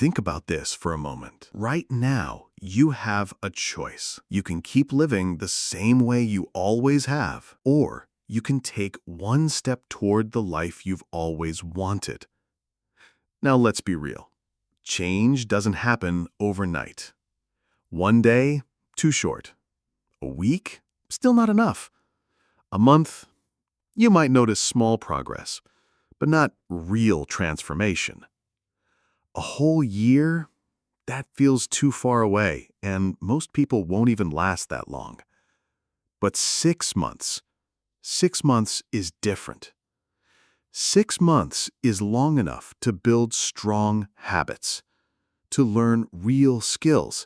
Think about this for a moment. Right now, you have a choice. You can keep living the same way you always have, or you can take one step toward the life you've always wanted. Now, let's be real. Change doesn't happen overnight. One day, too short. A week, still not enough. A month, you might notice small progress, but not real transformation. A whole year? That feels too far away, and most people won't even last that long. But 6 months is different. 6 months is long enough to build strong habits, to learn real skills,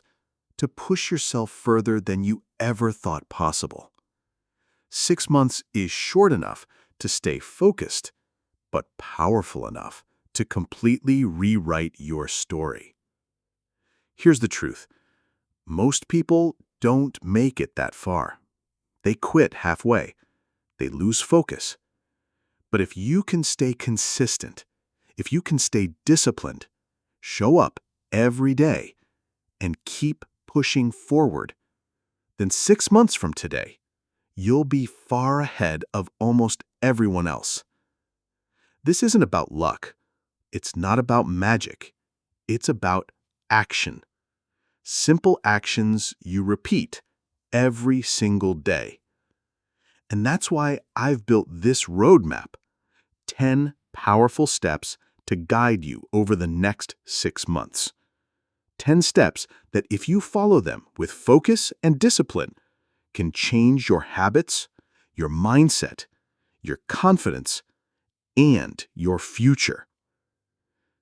to push yourself further than you ever thought possible. 6 months is short enough to stay focused, but powerful enough to completely rewrite your story. Here's the truth. Most people don't make it that far. They quit halfway. They lose focus. But if you can stay consistent, if you can stay disciplined, show up every day, and keep pushing forward, then 6 months from today, you'll be far ahead of almost everyone else. This isn't about luck. It's not about magic. It's about action. Simple actions you repeat every single day. And that's why I've built this roadmap, 10 powerful steps to guide you over the next 6 months. 10 steps that, if you follow them with focus and discipline, can change your habits, your mindset, your confidence, and your future.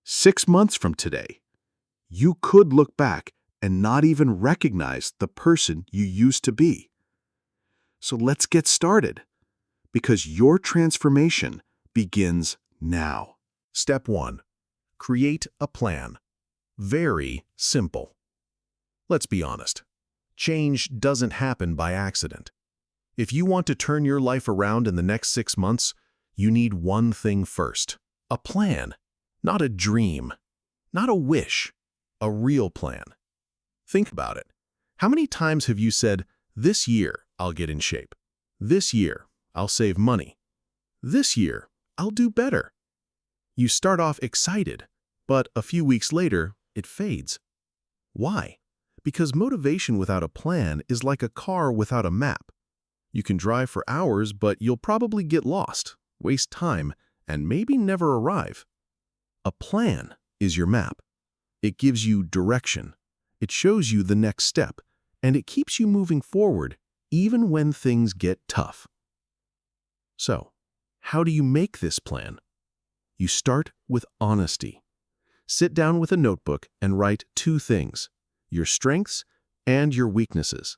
6 months from today, you could look back and not even recognize the person you used to be. So let's get started, because your transformation begins now. Step 1. Create a plan. Very simple. Let's be honest. Change doesn't happen by accident. If you want to turn your life around in the next 6 months, you need one thing first. A plan. Not a dream. Not a wish. A real plan. Think about it. How many times have you said, "This year, I'll get in shape. This year, I'll save money. This year, I'll do better." You start off excited, but a few weeks later, it fades. Why? Because motivation without a plan is like a car without a map. You can drive for hours, but you'll probably get lost, waste time, and maybe never arrive. A plan is your map. It gives you direction. It shows you the next step, and it keeps you moving forward even when things get tough. So, how do you make this plan? You start with honesty. Sit down with a notebook and write 2 things: your strengths and your weaknesses.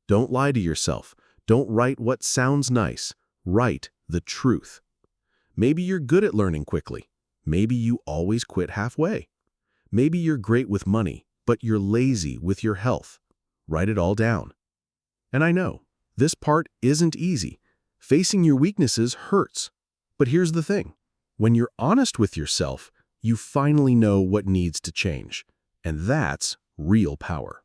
Don't lie to yourself. Don't write what sounds nice. Write the truth. Maybe you're good at learning quickly. Maybe you always quit halfway. Maybe you're great with money, but you're lazy with your health. Write it all down. And I know, this part isn't easy. Facing your weaknesses hurts. But here's the thing. When you're honest with yourself, you finally know what needs to change. And that's real power.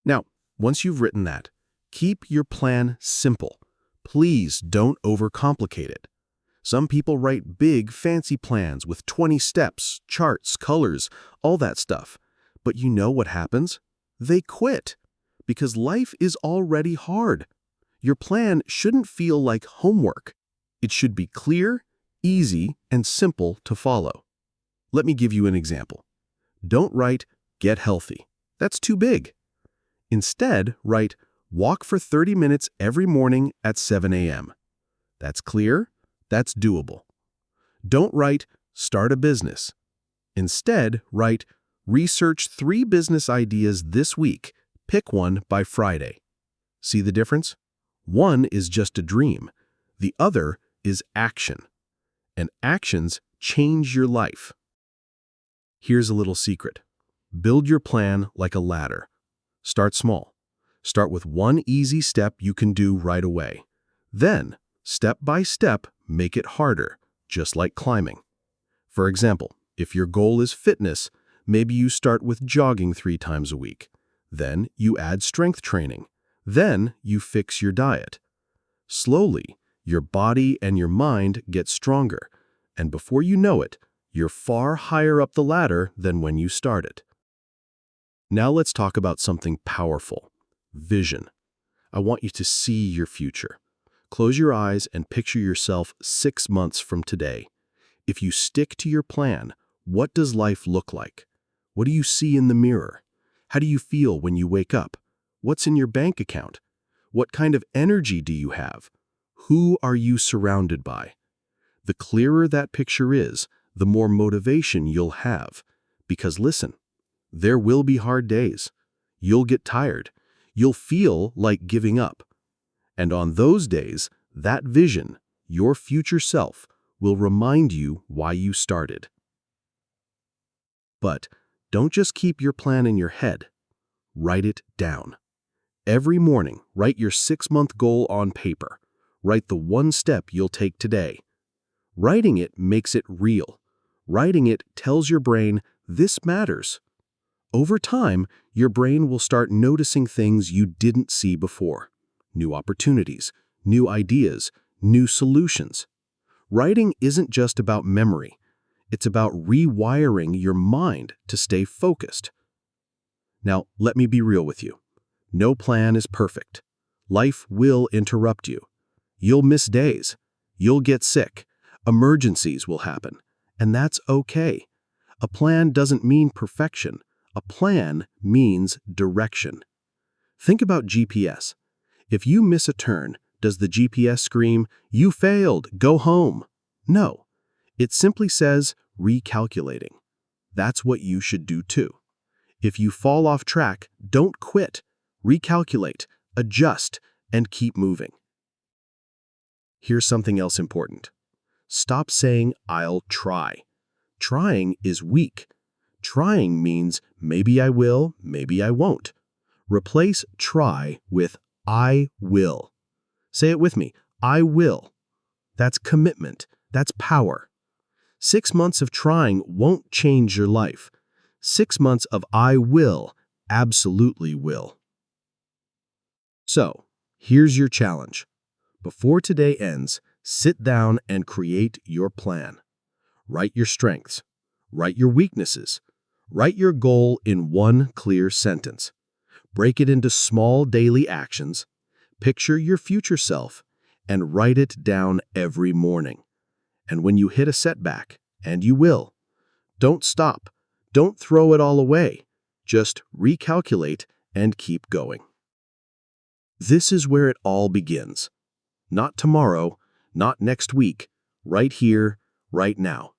Now, once you've written that, keep your plan simple. Please don't overcomplicate it. Some people write big, fancy plans with 20 steps, charts, colors, all that stuff. But you know what happens? They quit. Because life is already hard. Your plan shouldn't feel like homework. It should be clear, easy, and simple to follow. Let me give you an example. Don't write, "Get healthy." That's too big. Instead, write, "Walk for 30 minutes every morning at 7 a.m." That's clear. That's doable. Don't write, "Start a business." Instead, write, "Research 3 business ideas this week. Pick one by Friday." See the difference? One is just a dream. The other is action. And actions change your life. Here's a little secret. Build your plan like a ladder. Start small. Start with one easy step you can do right away. Then, step by step, make it harder, just like climbing. For example, If your goal is fitness, maybe you start with jogging 3 times a week. Then you add strength training. Then you fix your diet. Slowly, your body and your mind get stronger, and before you know it, you're far higher up the ladder than when you started. Now let's talk about something powerful: vision. I want you to see your future. Close your eyes and picture yourself 6 months from today. If you stick to your plan, what does life look like? What do you see in the mirror? How do you feel when you wake up? What's in your bank account? What kind of energy do you have? Who are you surrounded by? The clearer that picture is, the more motivation you'll have. Because listen, there will be hard days. You'll get tired. You'll feel like giving up. And on those days, that vision, your future self, will remind you why you started. But don't just keep your plan in your head. Write it down. Every morning, write your 6-month goal on paper. Write the one step you'll take today. Writing it makes it real. Writing it tells your brain, this matters. Over time, your brain will start noticing things you didn't see before. New opportunities, new ideas, new solutions. Writing isn't just about memory. It's about rewiring your mind to stay focused. Now, let me be real with you. No plan is perfect. Life will interrupt you. You'll miss days. You'll get sick. Emergencies will happen. And that's okay. A plan doesn't mean perfection. A plan means direction. Think about GPS. If you miss a turn, does the GPS scream, "You failed, go home"? No. It simply says, recalculating. That's what you should do too. If you fall off track, don't quit. Recalculate, adjust, and keep moving. Here's something else important. Stop saying, "I'll try." Trying is weak. Trying means maybe I will, maybe I won't. Replace try with I will. Say it with me. I will. That's commitment. That's power. 6 months of trying won't change your life. 6 months of I will absolutely will. So, here's your challenge. Before today ends, sit down and create your plan. Write your strengths. Write your weaknesses. Write your goal in one clear sentence. Break it into small daily actions. Picture your future self and write it down every morning. And when you hit a setback, and you will, don't stop. Don't throw it all away. Just recalculate and keep going. This is where it all begins. Not tomorrow, not next week, right here, right now.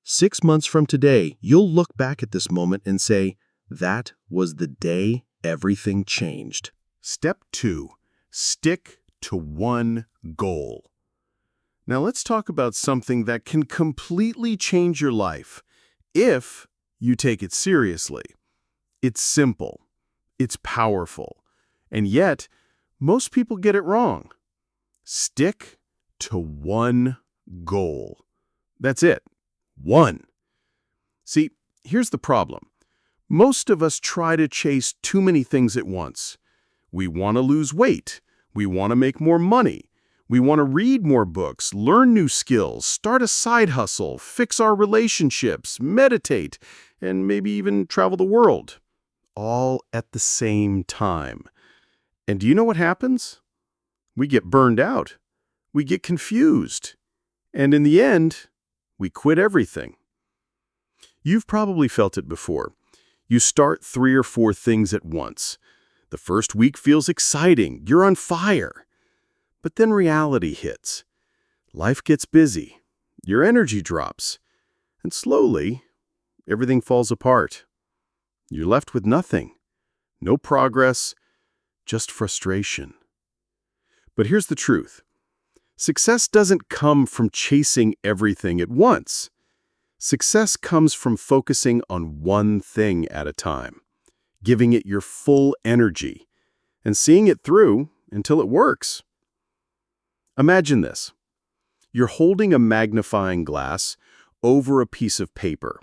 6 months from today, you'll look back at this moment and say, that was the day everything changed. Step 2. Stick to one goal. Now let's talk about something that can completely change your life if you take it seriously. It's simple, it's powerful, and yet most people get it wrong. Stick to one goal. That's it. One. See, here's the problem. Most of us try to chase too many things at once. We want to lose weight. We want to make more money. We want to read more books, learn new skills, start a side hustle, fix our relationships, meditate, and maybe even travel the world. All at the same time. And do you know what happens? We get burned out. We get confused. And in the end, we quit everything. You've probably felt it before. You start 3 or 4 things at once. The first week feels exciting. You're on fire. But then reality hits. Life gets busy. Your energy drops. And slowly, everything falls apart. You're left with nothing. No progress, just frustration. But here's the truth. Success doesn't come from chasing everything at once. Success comes from focusing on one thing at a time, giving it your full energy, and seeing it through until it works. Imagine this. You're holding a magnifying glass, over a piece of paper.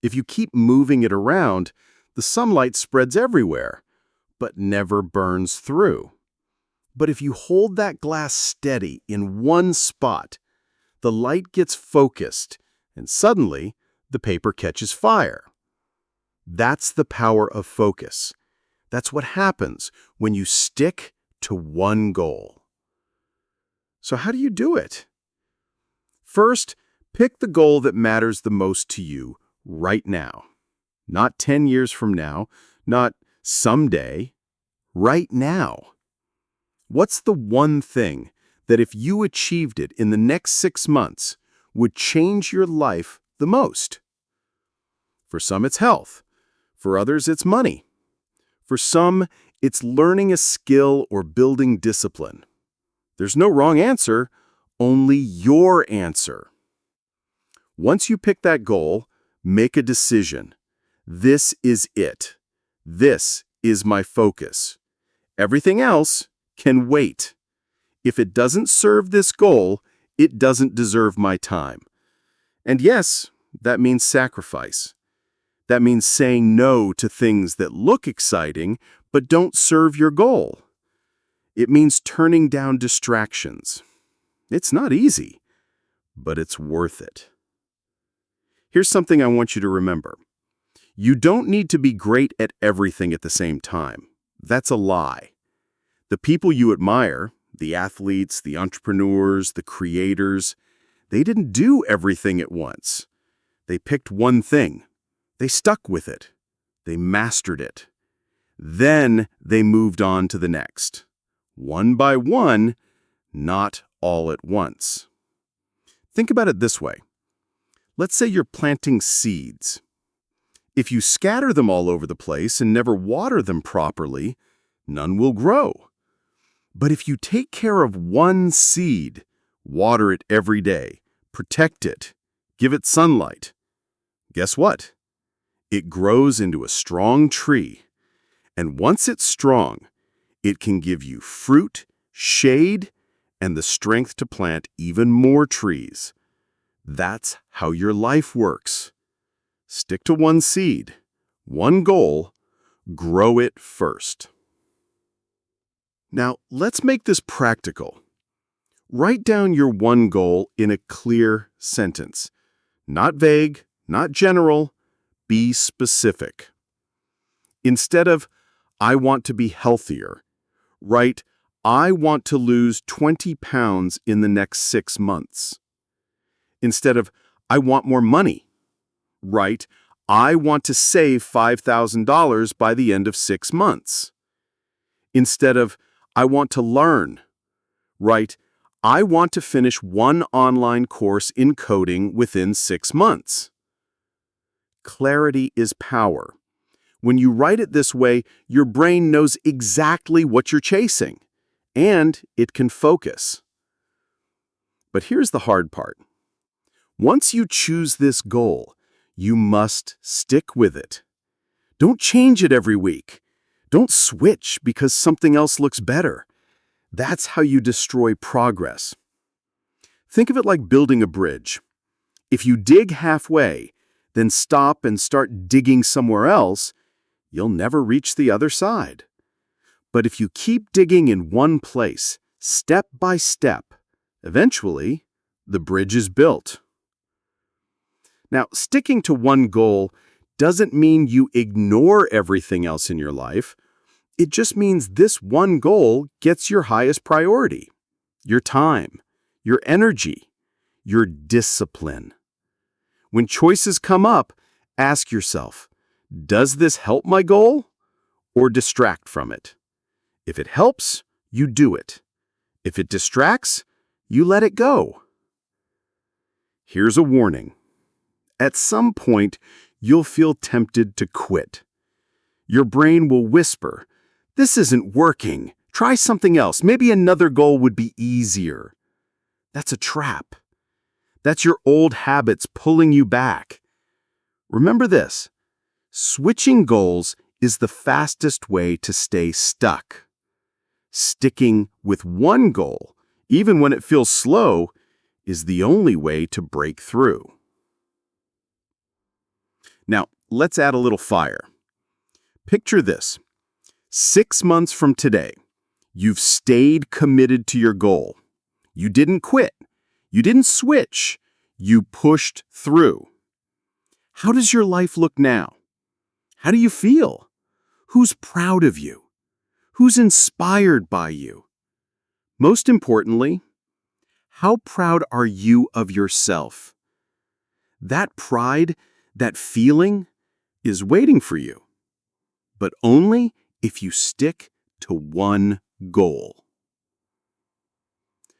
If you keep moving it around, the sunlight spreads everywhere, but never burns through. But if you hold that glass steady in one spot, the light gets focused, and suddenly the paper catches fire. That's the power of focus. That's what happens when you stick to one goal. So how do you do it? First, pick the goal that matters the most to you right now. Not 10 years from now, not someday, right now. What's the one thing that if you achieved it in the next 6 months would change your life the most? For some, it's health. For others, it's money. For some, it's learning a skill or building discipline. There's no wrong answer, only your answer. Once you pick that goal, make a decision. This is it. This is my focus. Everything else can wait. If it doesn't serve this goal, it doesn't deserve my time. And yes, that means sacrifice. That means saying no to things that look exciting but don't serve your goal. It means turning down distractions. It's not easy, but it's worth it. Here's something I want you to remember. You don't need to be great at everything at the same time. That's a lie. The people you admire, the athletes, the entrepreneurs, the creators, they didn't do everything at once. They picked one thing. They stuck with it. They mastered it. Then they moved on to the next. One by one, not all at once. Think about it this way. Let's say you're planting seeds. If you scatter them all over the place and never water them properly, none will grow. But if you take care of one seed, water it every day, protect it, give it sunlight, guess what? It grows into a strong tree. And once it's strong, it can give you fruit, shade, and the strength to plant even more trees. That's how your life works. Stick to one seed, one goal, grow it first. Now, let's make this practical. Write down your one goal in a clear sentence. Not vague, not general, be specific. Instead of, I want to be healthier, write, I want to lose 20 pounds in the next 6 months. Instead of, I want more money, write, I want to save $5,000 by the end of 6 months. Instead of, I want to learn, write, I want to finish one online course in coding within 6 months. Clarity is power. When you write it this way, your brain knows exactly what you're chasing, and it can focus. But here's the hard part. Once you choose this goal, you must stick with it. Don't change it every week. Don't switch because something else looks better. That's how you destroy progress. Think of it like building a bridge. If you dig halfway, then stop and start digging somewhere else, you'll never reach the other side. But if you keep digging in one place, step by step, eventually, the bridge is built. Now, sticking to one goal doesn't mean you ignore everything else in your life. It just means this one goal gets your highest priority, your time, your energy, your discipline. When choices come up, ask yourself, does this help my goal or distract from it? If it helps, you do it. If it distracts, you let it go. Here's a warning. At some point, you'll feel tempted to quit. Your brain will whisper, this isn't working. Try something else. Maybe another goal would be easier. That's a trap. That's your old habits pulling you back. Remember this. Switching goals is the fastest way to stay stuck. Sticking with one goal, even when it feels slow, is the only way to break through. Now, let's add a little fire. Picture this. 6 months from today, you've stayed committed to your goal. You didn't quit. You didn't switch. You pushed through. How does your life look now? How do you feel? Who's proud of you? Who's inspired by you? Most importantly, how proud are you of yourself? That pride, that feeling, is waiting for you, but only if you stick to one goal.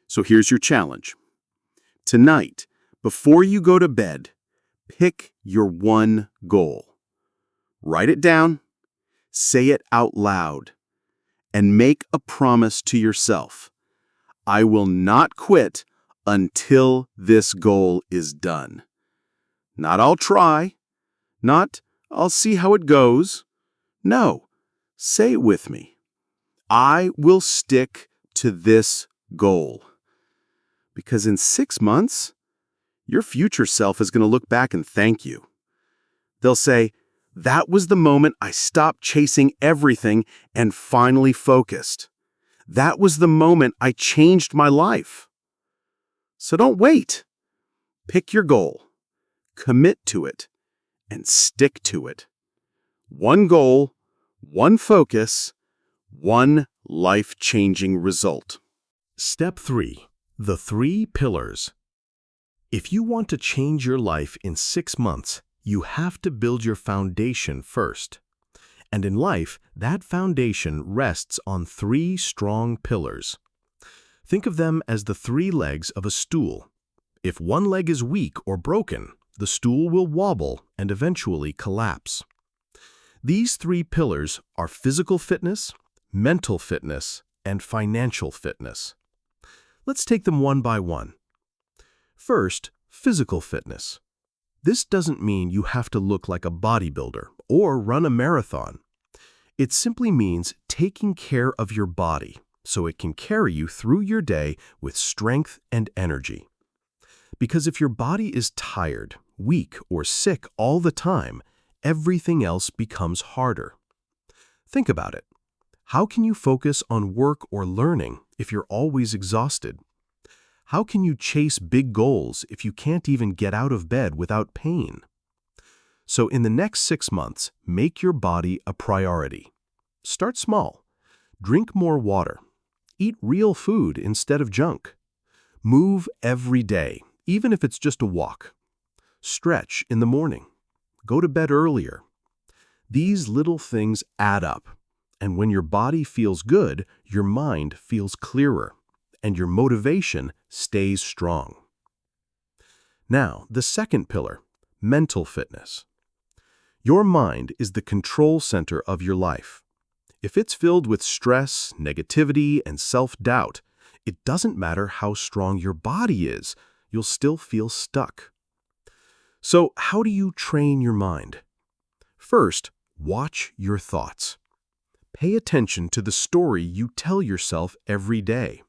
So here's your challenge. Tonight, before you go to bed, pick your one goal. Write it down, say it out loud, and make a promise to yourself. I will not quit until this goal is done. Not I'll try, not I'll see how it goes. No, say it with me. I will stick to this goal. Because in 6 months, your future self is going to look back and thank you. They'll say, that was the moment I stopped chasing everything and finally focused. That was the moment I changed my life. So don't wait. Pick your goal, commit to it, and stick to it. One goal, one focus, one life-changing result. Step 3. The 3 pillars. If you want to change your life in 6 months, you have to build your foundation first. And in life, that foundation rests on 3 strong pillars. Think of them as the 3 legs of a stool. If one leg is weak or broken, the stool will wobble and eventually collapse. These 3 pillars are physical fitness, mental fitness, and financial fitness. Let's take them one by one. First, physical fitness. This doesn't mean you have to look like a bodybuilder or run a marathon. It simply means taking care of your body so it can carry you through your day with strength and energy. Because if your body is tired, weak, or sick all the time, everything else becomes harder. Think about it. How can you focus on work or learning if you're always exhausted? How can you chase big goals if you can't even get out of bed without pain? So in the next 6 months, make your body a priority. Start small. Drink more water. Eat real food instead of junk. Move every day, even if it's just a walk. Stretch in the morning. Go to bed earlier. These little things add up. And when your body feels good, your mind feels clearer, and your motivation stays strong. Now, the second pillar, mental fitness. Your mind is the control center of your life. If it's filled with stress, negativity, and self-doubt, it doesn't matter how strong your body is, you'll still feel stuck. So, how do you train your mind? First, watch your thoughts. Pay attention to the story you tell yourself every day.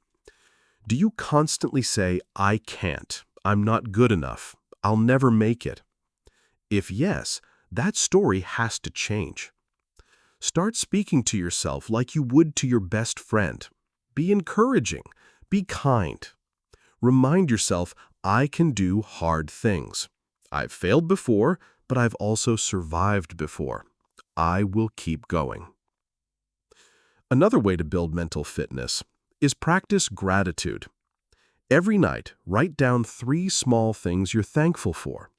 Do you constantly say, I can't, I'm not good enough, I'll never make it? If yes, that story has to change. Start speaking to yourself like you would to your best friend. Be encouraging, be kind. Remind yourself, I can do hard things. I've failed before, but I've also survived before. I will keep going. Another way to build mental fitness is practice gratitude. Every night, write down 3 small things you're thankful for.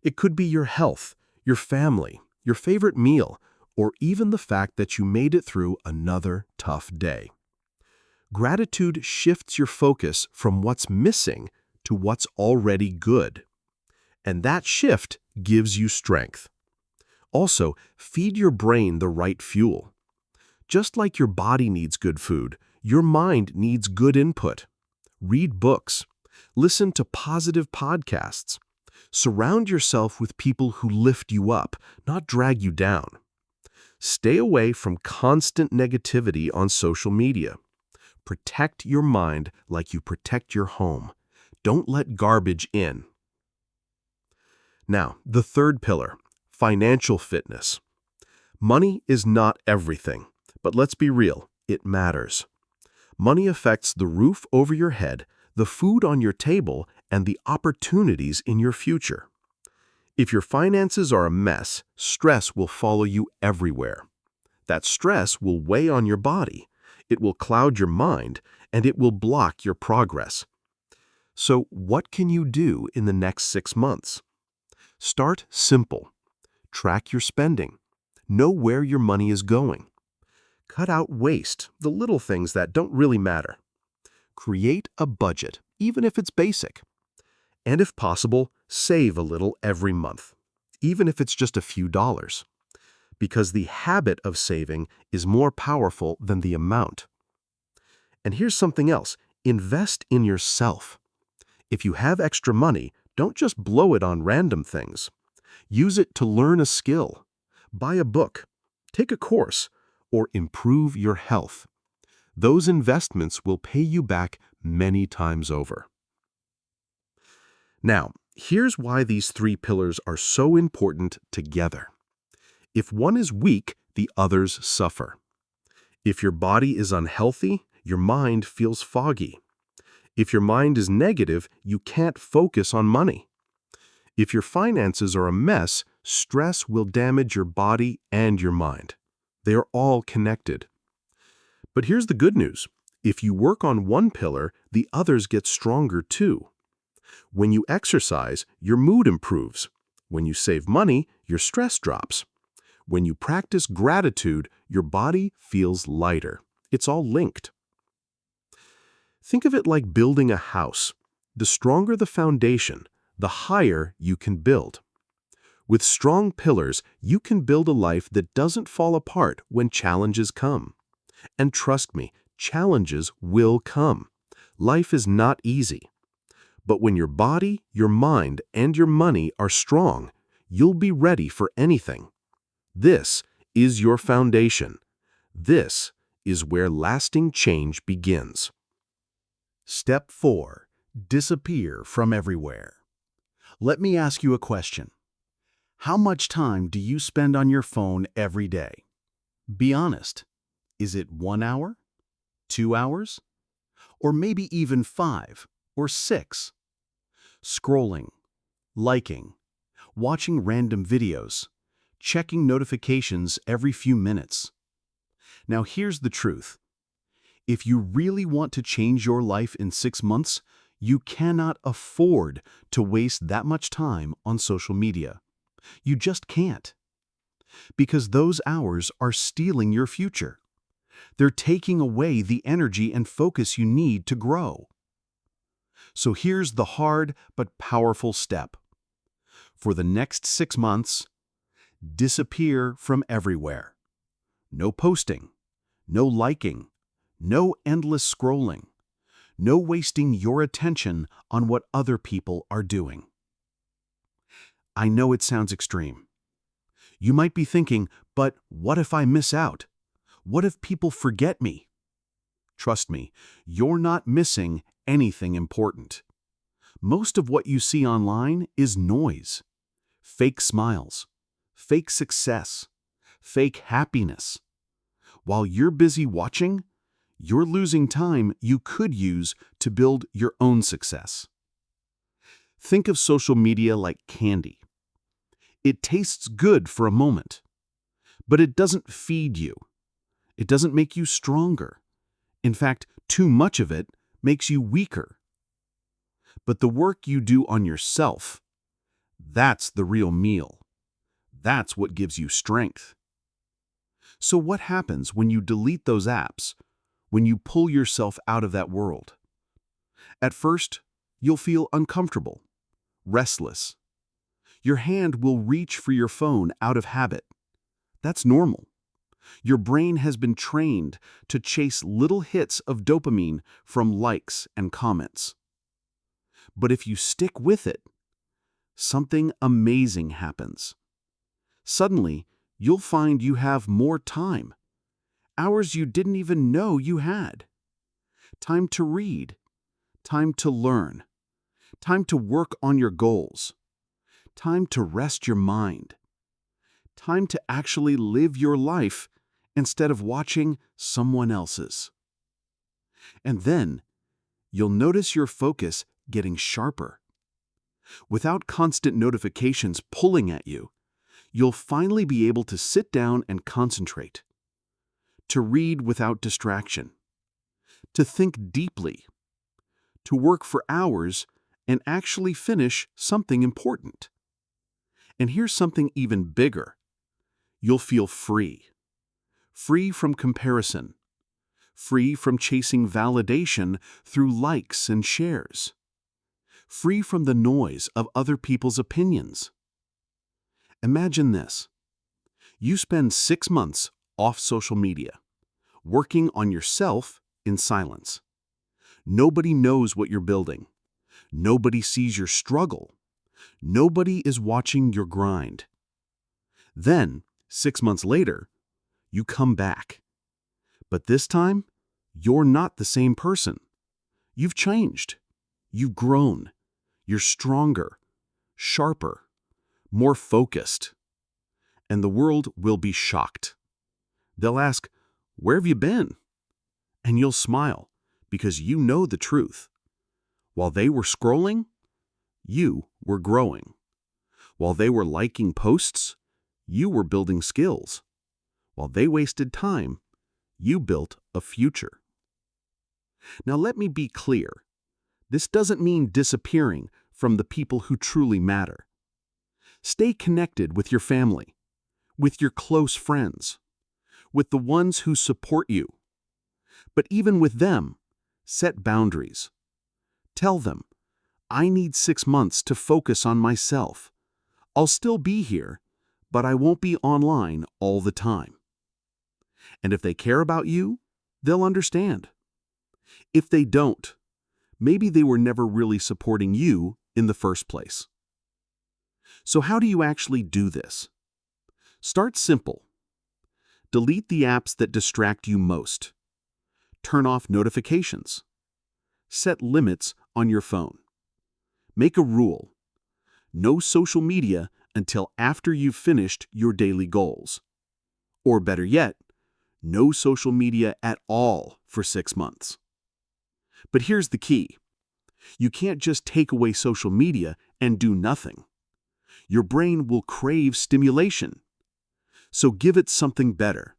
It could be your health, your family, your favorite meal, or even the fact that you made it through another tough day. Gratitude shifts your focus from what's missing to what's already good. And that shift gives you strength. Also, feed your brain the right fuel. Just like your body needs good food, your mind needs good input. Read books. Listen to positive podcasts. Surround yourself with people who lift you up, not drag you down. Stay away from constant negativity on social media. Protect your mind like you protect your home. Don't let garbage in. Now, the third pillar, Financial fitness. Money is not everything, but let's be real, it matters. Money affects the roof over your head, the food on your table, and the opportunities in your future. If your finances are a mess, stress will follow you everywhere. That stress will weigh on your body, it will cloud your mind, and it will block your progress. So what can you do in the next 6 months? Start simple. Track your spending. Know where your money is going. Cut out waste, the little things that don't really matter. Create a budget, even if it's basic. And if possible, save a little every month, even if it's just a few dollars. Because the habit of saving is more powerful than the amount. And here's something else. Invest in yourself. If you have extra money, don't just blow it on random things. Use it to learn a skill, buy a book, take a course, or improve your health. Those investments will pay you back many times over. Now, here's why these 3 pillars are so important together. If one is weak, the others suffer. If your body is unhealthy, your mind feels foggy. If your mind is negative, you can't focus on money. If your finances are a mess, stress will damage your body and your mind. They are all connected. But here's the good news. If you work on one pillar, the others get stronger too. When you exercise, your mood improves. When you save money, your stress drops. When you practice gratitude, your body feels lighter. It's all linked. Think of it like building a house. The stronger the foundation, the higher you can build. With strong pillars, you can build a life that doesn't fall apart when challenges come. And trust me, challenges will come. Life is not easy. But when your body, your mind, and your money are strong, you'll be ready for anything. This is your foundation. This is where lasting change begins. Step 4. Disappear from everywhere. Let me ask you a question. How much time do you spend on your phone every day? Be honest. Is it 1 hour? 2 hours? Or maybe even 5 or 6? Scrolling, liking, watching random videos, checking notifications every few minutes. Now here's the truth. If you really want to change your life in 6 months, you cannot afford to waste that much time on social media. You just can't. Because those hours are stealing your future. They're taking away the energy and focus you need to grow. So here's the hard but powerful step. For the next 6 months, disappear from everywhere. No posting, no liking, no endless scrolling, no wasting your attention on what other people are doing. I know it sounds extreme. You might be thinking, but what if I miss out? What if people forget me? Trust me, you're not missing anything important. Most of what you see online is noise. Fake smiles, fake success, fake happiness. While you're busy watching, you're losing time you could use to build your own success. Think of social media like candy. It tastes good for a moment, but it doesn't feed you. It doesn't make you stronger. In fact, too much of it makes you weaker. But the work you do on yourself, that's the real meal. That's what gives you strength. So what happens when you delete those apps, when you pull yourself out of that world? At first, you'll feel uncomfortable, restless. Your hand will reach for your phone out of habit. That's normal. Your brain has been trained to chase little hits of dopamine from likes and comments. But if you stick with it, something amazing happens. Suddenly, you'll find you have more time, hours you didn't even know you had. Time to read, time to learn, time to work on your goals, time to rest your mind. Time to actually live your life instead of watching someone else's. And then you'll notice your focus getting sharper. Without constant notifications pulling at you, you'll finally be able to sit down and concentrate, to read without distraction, to think deeply, to work for hours and actually finish something important. And here's something even bigger. You'll feel free. Free from comparison. Free from chasing validation through likes and shares. Free from the noise of other people's opinions. Imagine this. You spend 6 months off social media, working on yourself in silence. Nobody knows what you're building. Nobody sees your struggle. Nobody is watching your grind. Then, 6 months later, you come back. But this time, you're not the same person. You've changed. You've grown. You're stronger, sharper, more focused. And the world will be shocked. They'll ask, "Where have you been?" And you'll smile because you know the truth. While they were scrolling, you were growing. While they were liking posts, you were building skills. While they wasted time, you built a future. Now let me be clear. This doesn't mean disappearing from the people who truly matter. Stay connected with your family, with your close friends, with the ones who support you. But even with them, set boundaries. Tell them, "I need 6 months to focus on myself. I'll still be here, but I won't be online all the time." And if they care about you, they'll understand. If they don't, maybe they were never really supporting you in the first place. So how do you actually do this? Start simple. Delete the apps that distract you most. Turn off notifications. Set limits on your phone. Make a rule. No social media until after you've finished your daily goals. Or better yet, no social media at all for 6 months. But here's the key. You can't just take away social media and do nothing. Your brain will crave stimulation. So give it something better.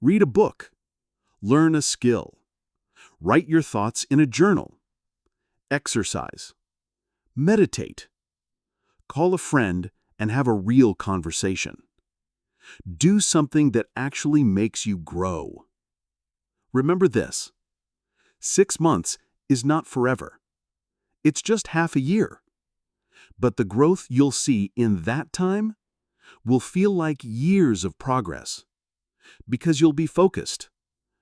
Read a book. Learn a skill. Write your thoughts in a journal. Exercise. Meditate. Call a friend and have a real conversation. Do something that actually makes you grow. Remember this. 6 months is not forever. It's just half a year. But the growth you'll see in that time will feel like years of progress. Because you'll be focused.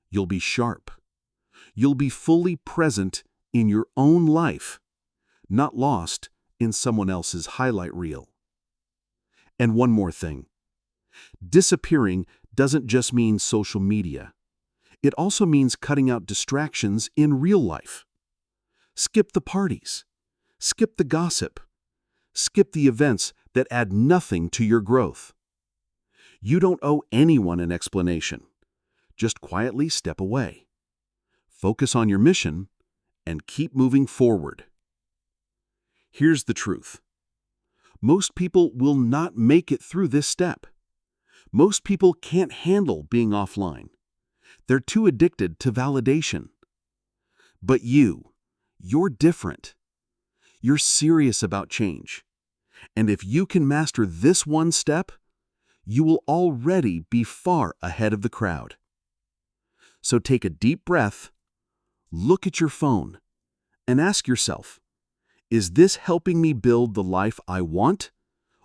You'll be sharp. You'll be fully present in your own life, not lost in someone else's highlight reel. And one more thing. Disappearing doesn't just mean social media. It also means cutting out distractions in real life. Skip the parties. Skip the gossip. Skip the events that add nothing to your growth. You don't owe anyone an explanation. Just quietly step away. Focus on your mission and keep moving forward. Here's the truth. Most people will not make it through this step. Most people can't handle being offline. They're too addicted to validation. But you're different. You're serious about change. And if you can master this one step, you will already be far ahead of the crowd. So take a deep breath, look at your phone, and ask yourself, is this helping me build the life I want,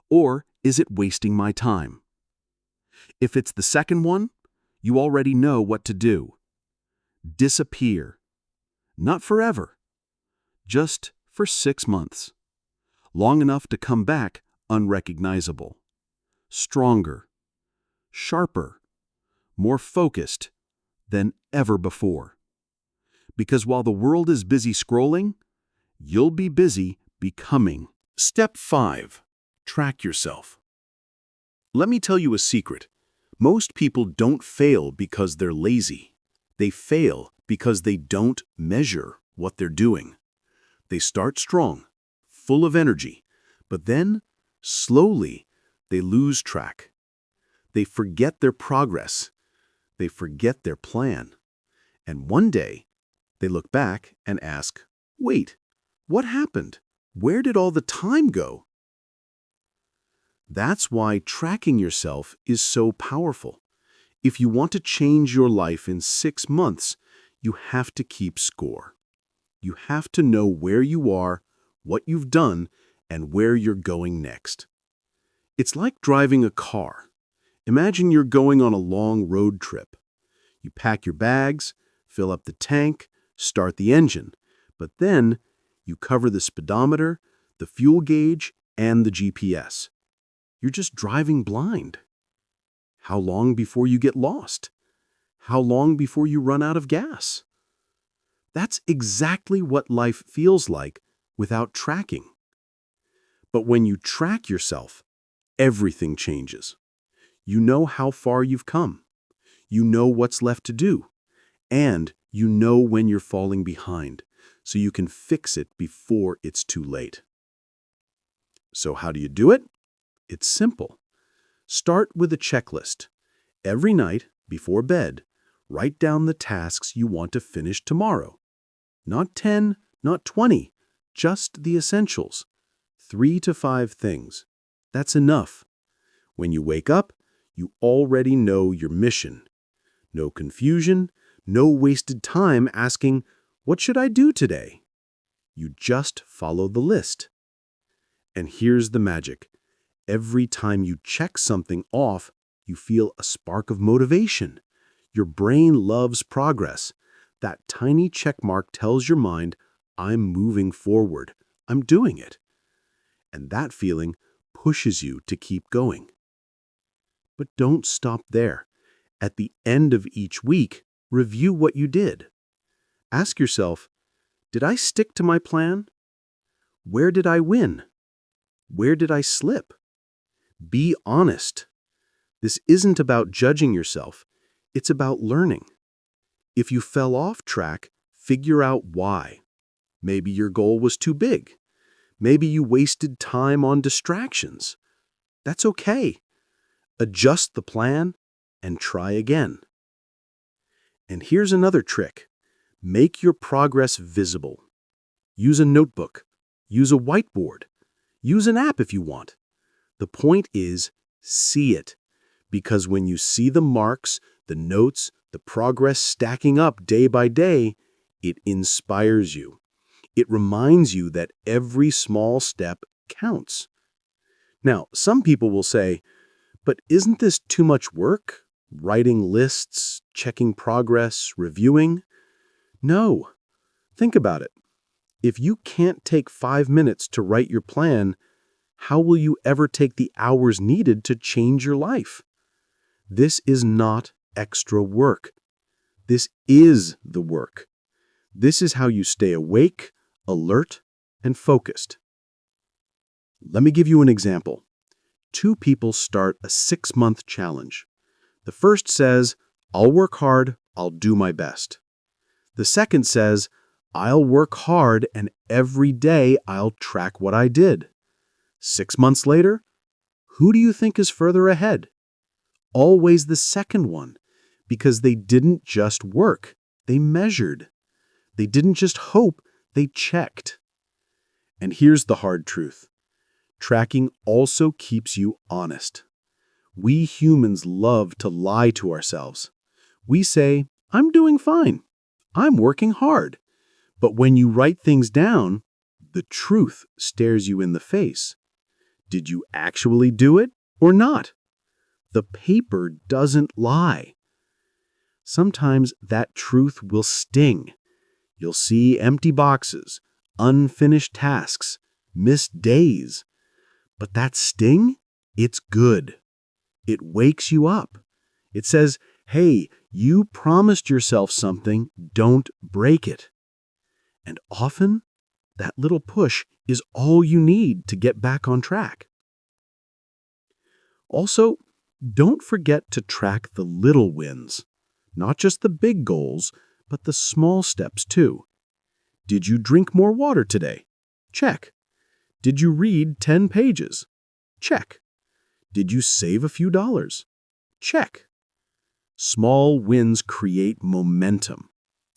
or is it wasting my time? If it's the second one, you already know what to do. Disappear. Not forever. Just for 6 months. Long enough to come back unrecognizable. Stronger. Sharper. More focused than ever before. Because while the world is busy scrolling, you'll be busy becoming. Step 5. Track yourself. Let me tell you a secret. Most people don't fail because they're lazy. They fail because they don't measure what they're doing. They start strong, full of energy, but then, slowly, they lose track. They forget their progress. They forget their plan. And one day, they look back and ask, "Wait, what happened? Where did all the time go?" That's why tracking yourself is so powerful. If you want to change your life in 6 months, you have to keep score. You have to know where you are, what you've done, and where you're going next. It's like driving a car. Imagine you're going on a long road trip. You pack your bags, fill up the tank, start the engine, but then you cover the speedometer, the fuel gauge, and the GPS. You're just driving blind. How long before you get lost? How long before you run out of gas? That's exactly what life feels like without tracking. But when you track yourself, everything changes. You know how far you've come. You know what's left to do. And you know when you're falling behind, so you can fix it before it's too late. So how do you do it? It's simple. Start with a checklist. Every night, before bed, write down the tasks you want to finish tomorrow. Not 10, not 20, just the essentials. 3 to 5 things. That's enough. When you wake up, you already know your mission. No confusion, no wasted time asking, "What should I do today?" You just follow the list. And here's the magic. Every time you check something off, you feel a spark of motivation. Your brain loves progress. That tiny check mark tells your mind, "I'm moving forward. I'm doing it." And that feeling pushes you to keep going. But don't stop there. At the end of each week, review what you did. Ask yourself, did I stick to my plan? Where did I win? Where did I slip? Be honest. This isn't about judging yourself. It's about learning. If you fell off track, figure out why. Maybe your goal was too big. Maybe you wasted time on distractions. That's okay. Adjust the plan and try again. And here's another trick. Make your progress visible. Use a notebook. Use a whiteboard. Use an app if you want. The point is, see it. Because when you see the marks, the notes, the progress stacking up day by day, it inspires you. It reminds you that every small step counts. Now, some people will say, but isn't this too much work? Writing lists, checking progress, reviewing? No. Think about it. If you can't take 5 minutes to write your plan, how will you ever take the hours needed to change your life? This is not extra work. This is the work. This is how you stay awake, alert, and focused. Let me give you an example. 2 people start a 6-month challenge. The first says, "I'll work hard, I'll do my best." The second says, "I'll work hard and every day I'll track what I did." 6 months later, who do you think is further ahead? Always the second one, because they didn't just work, they measured. They didn't just hope, they checked. And here's the hard truth. Tracking also keeps you honest. We humans love to lie to ourselves. We say, "I'm doing fine. I'm working hard." But when you write things down, the truth stares you in the face. Did you actually do it or not? The paper doesn't lie. Sometimes that truth will sting. You'll see empty boxes, unfinished tasks, missed days. But that sting, it's good. It wakes you up. It says, hey, you promised yourself something, don't break it. And often, that little push is all you need to get back on track. Also, Don't forget to track the little wins, not just the big goals, but the small steps too. Did you drink more water today? Check. Did you read 10 pages? Check. Did you save a few dollars? Check. Small wins create momentum,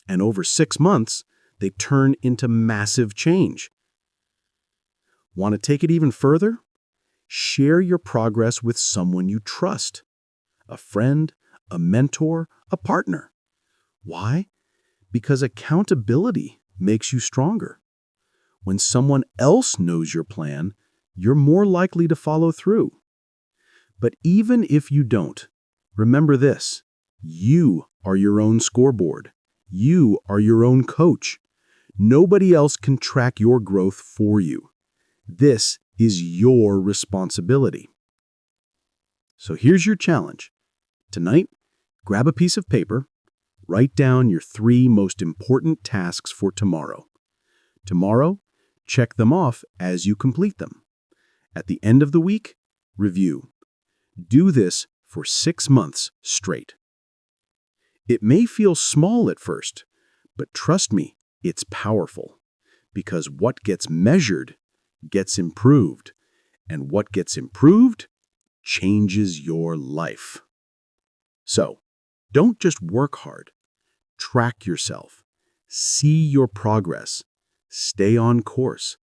and over 6 months, they turn into massive change. Want to take it even further? Share your progress with someone you trust. A friend, a mentor, a partner. Why? Because accountability makes you stronger. When someone else knows your plan, you're more likely to follow through. But even if you don't, remember this: you are your own scoreboard. You are your own coach. Nobody else can track your growth for you. This is your responsibility. So here's your challenge. Tonight, grab a piece of paper, write down your 3 most important tasks for tomorrow. Tomorrow, check them off as you complete them. At the end of the week, review. Do this for 6 months straight. It may feel small at first, but trust me, it's powerful. Because what gets measured gets improved, and what gets improved changes your life. So, don't just work hard. Track yourself. See your progress. Stay on course.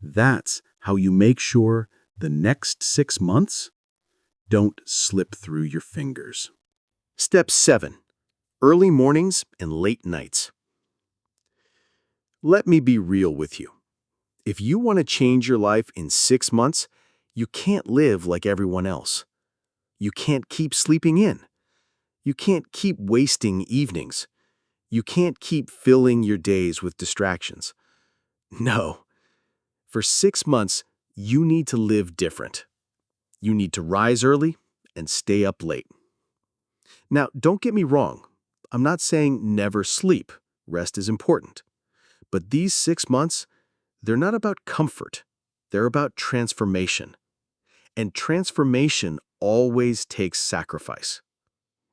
That's how you make sure the next 6 months don't slip through your fingers. Step 7. Early mornings and late nights. Let me be real with you. If you want to change your life in 6 months, you can't live like everyone else. You can't keep sleeping in. You can't keep wasting evenings. You can't keep filling your days with distractions. No. For 6 months, you need to live different. You need to rise early and stay up late. Now, don't get me wrong. I'm not saying never sleep. Rest is important. But these 6 months, they're not about comfort. They're about transformation. And transformation always takes sacrifice.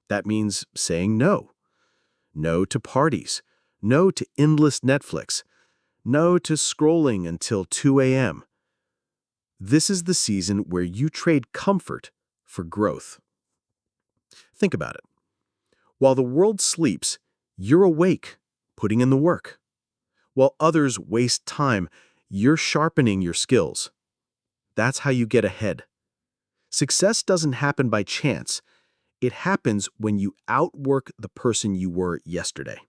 That means saying no. No to parties. No to endless Netflix. No to scrolling until 2 a.m. This is the season where you trade comfort for growth. Think about it. While the world sleeps, you're awake, putting in the work. While others waste time, you're sharpening your skills. That's how you get ahead. Success doesn't happen by chance. It happens when you outwork the person you were yesterday.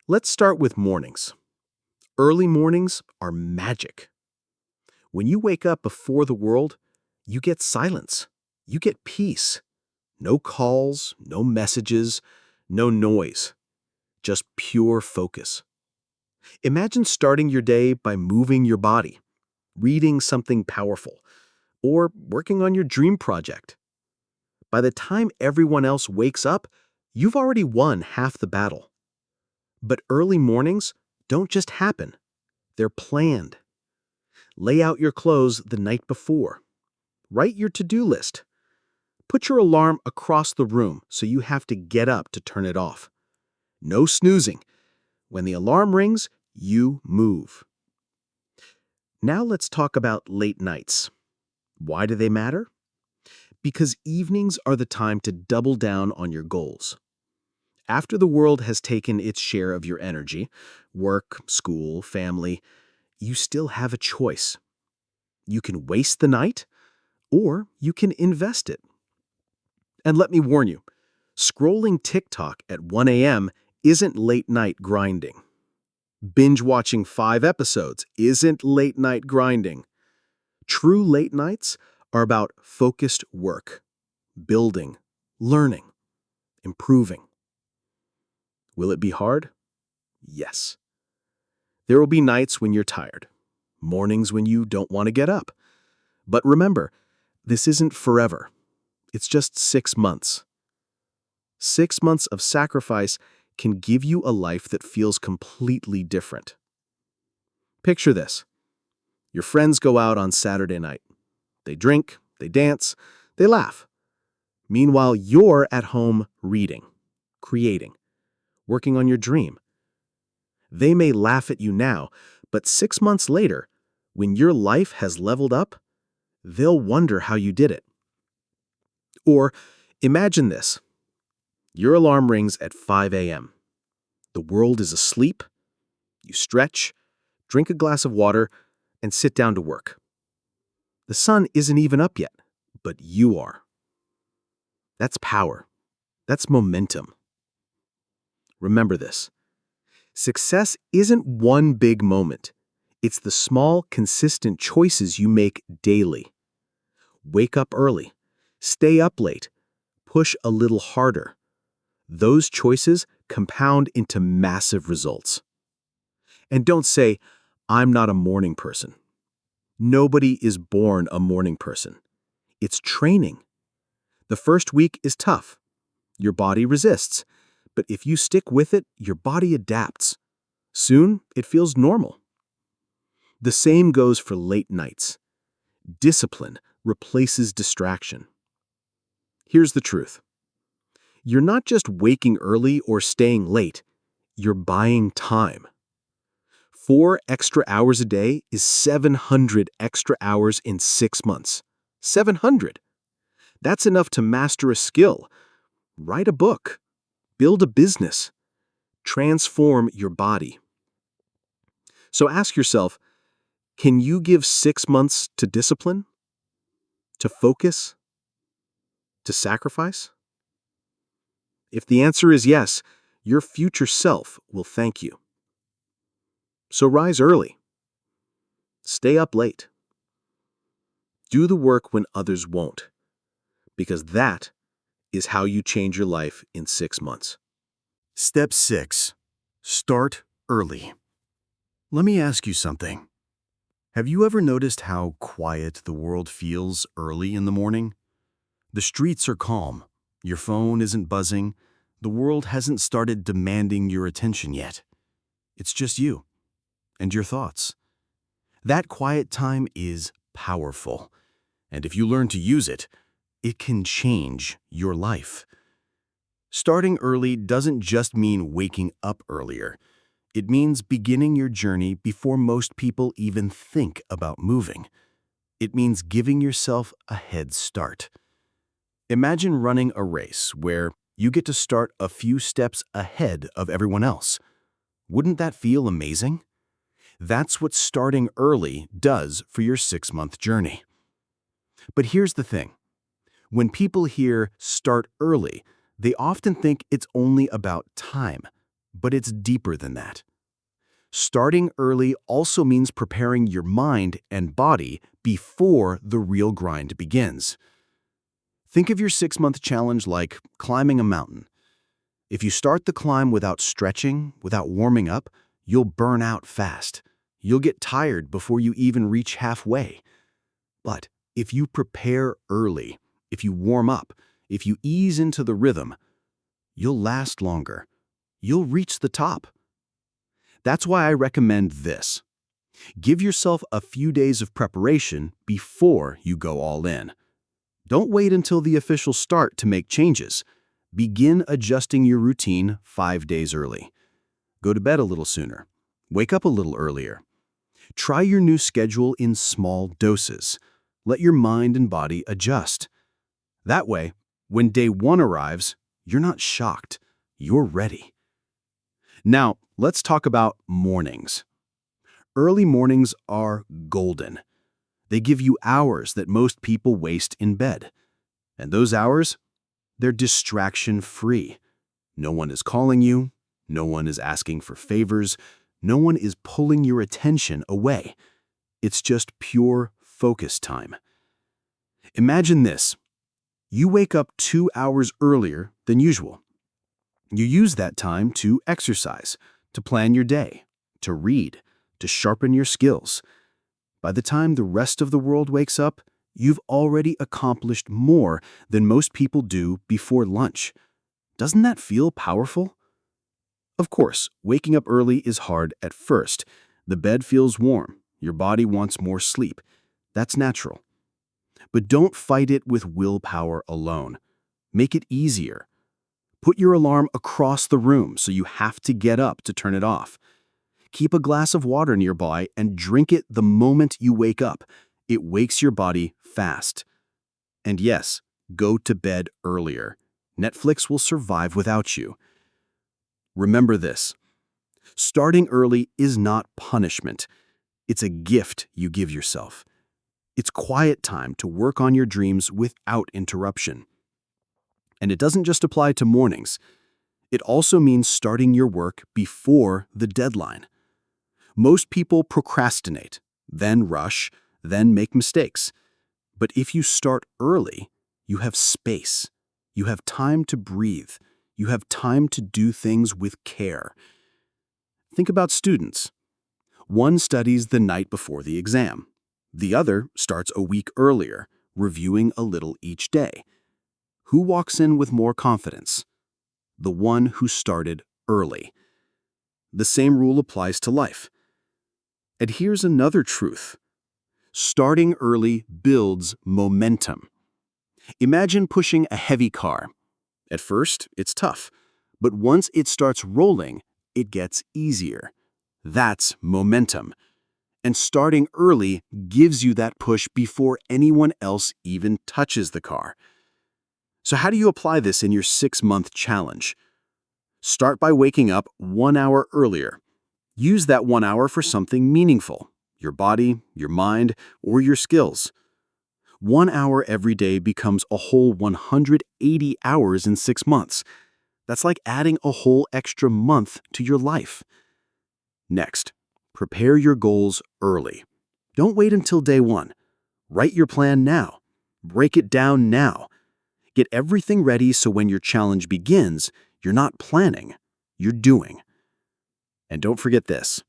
Let's start with mornings. Early mornings are magic. When you wake up before the world, you get silence. You get peace. No calls, no messages, no noise. Just pure focus. Imagine starting your day by moving your body, reading something powerful, or working on your dream project. By the time everyone else wakes up, you've already won half the battle. But early mornings don't just happen. They're planned. Lay out your clothes the night before. Write your to-do list. Put your alarm across the room so you have to get up to turn it off. No snoozing. When the alarm rings, you move. Now let's talk about late nights. Why do they matter? Because evenings are the time to double down on your goals. After the world has taken its share of your energy, work, school, family, you still have a choice. You can waste the night, or you can invest it. And let me warn you, scrolling TikTok at 1 a.m. isn't late-night grinding. Binge-watching 5 episodes isn't late-night grinding. True late nights are about focused work, building, learning, improving. Will it be hard? Yes. There will be nights when you're tired, mornings when you don't want to get up. But remember, this isn't forever. It's just 6 months. 6 months of sacrifice can give you a life that feels completely different. Picture this. Your friends go out on Saturday night. They drink, they dance, They laugh. Meanwhile, you're at home reading, creating, working on your dream. They may laugh at you now, but 6 months later, when your life has leveled up, they'll wonder how you did it. Or imagine this. Your alarm rings at 5 a.m. The world is asleep. You stretch, drink a glass of water, and sit down to work. The sun isn't even up yet, but you are. That's power. That's momentum. Remember this. Success isn't one big moment. It's the small, consistent choices you make daily. Wake up early. Stay up late. Push a little harder. Those choices compound into massive results. And don't say, I'm not a morning person. Nobody is born a morning person. It's training. The first week is tough. Your body resists. But if you stick with it, your body adapts. Soon, it feels normal. The same goes for late nights. Discipline replaces distraction. Here's the truth. You're not just waking early or staying late. You're buying time. 4 extra hours a day is 700 extra hours in 6 months. 700. That's enough to master a skill, write a book, build a business, transform your body. So ask yourself, can you give 6 months to discipline, to focus, to sacrifice? If the answer is yes, your future self will thank you. So rise early. Stay up late. Do the work when others won't, because that is how you change your life in 6 months. Step 6. Start early. Let me ask you something. Have you ever noticed how quiet the world feels early in the morning? The streets are calm. Your phone isn't buzzing. The world hasn't started demanding your attention yet. It's just you and your thoughts. That quiet time is powerful. And if you learn to use it, it can change your life. Starting early doesn't just mean waking up earlier. It means beginning your journey before most people even think about moving. It means giving yourself a head start. Imagine running a race where you get to start a few steps ahead of everyone else. Wouldn't that feel amazing? That's what starting early does for your 6-month journey. But here's the thing. When people hear start early, they often think it's only about time, but it's deeper than that. Starting early also means preparing your mind and body before the real grind begins. Think of your 6-month challenge like climbing a mountain. If you start the climb without stretching, without warming up, you'll burn out fast. You'll get tired before you even reach halfway. But if you prepare early, if you warm up, if you ease into the rhythm, you'll last longer. You'll reach the top. That's why I recommend this. Give yourself a few days of preparation before you go all in. Don't wait until the official start to make changes. Begin adjusting your routine 5 days early. Go to bed a little sooner. Wake up a little earlier. Try your new schedule in small doses. Let your mind and body adjust. That way, when day 1 arrives, you're not shocked. You're ready. Now, let's talk about mornings. Early mornings are golden. They give you hours that most people waste in bed. And those hours, they're distraction-free. No one is calling you. No one is asking for favors. No one is pulling your attention away. It's just pure focus time. Imagine this. You wake up 2 hours earlier than usual. You use that time to exercise, to plan your day, to read, to sharpen your skills. By the time the rest of the world wakes up, you've already accomplished more than most people do before lunch. Doesn't that feel powerful? Of course, waking up early is hard at first. The bed feels warm. Your body wants more sleep. That's natural. But don't fight it with willpower alone. Make it easier. Put your alarm across the room so you have to get up to turn it off. Keep a glass of water nearby and drink it the moment you wake up. It wakes your body fast. And yes, go to bed earlier. Netflix will survive without you. Remember this. Starting early is not punishment. It's a gift you give yourself. It's quiet time to work on your dreams without interruption. And it doesn't just apply to mornings. It also means starting your work before the deadline. Most people procrastinate, then rush, then make mistakes. But if you start early, you have space. You have time to breathe. You have time to do things with care. Think about students. One studies the night before the exam. The other starts a week earlier, reviewing a little each day. Who walks in with more confidence? The one who started early. The same rule applies to life. And here's another truth. Starting early builds momentum. Imagine pushing a heavy car. At first, it's tough, but once it starts rolling, it gets easier. That's momentum. And starting early gives you that push before anyone else even touches the car. So how do you apply this in your 6-month challenge? Start by waking up 1 hour earlier. Use that 1 hour for something meaningful, your body, your mind, or your skills. 1 hour every day becomes a whole 180 hours in 6 months. That's like adding a whole extra month to your life. Next, prepare your goals early. Don't wait until day 1. Write your plan now. Break it down now. Get everything ready so when your challenge begins, you're not planning, you're doing. And don't forget this.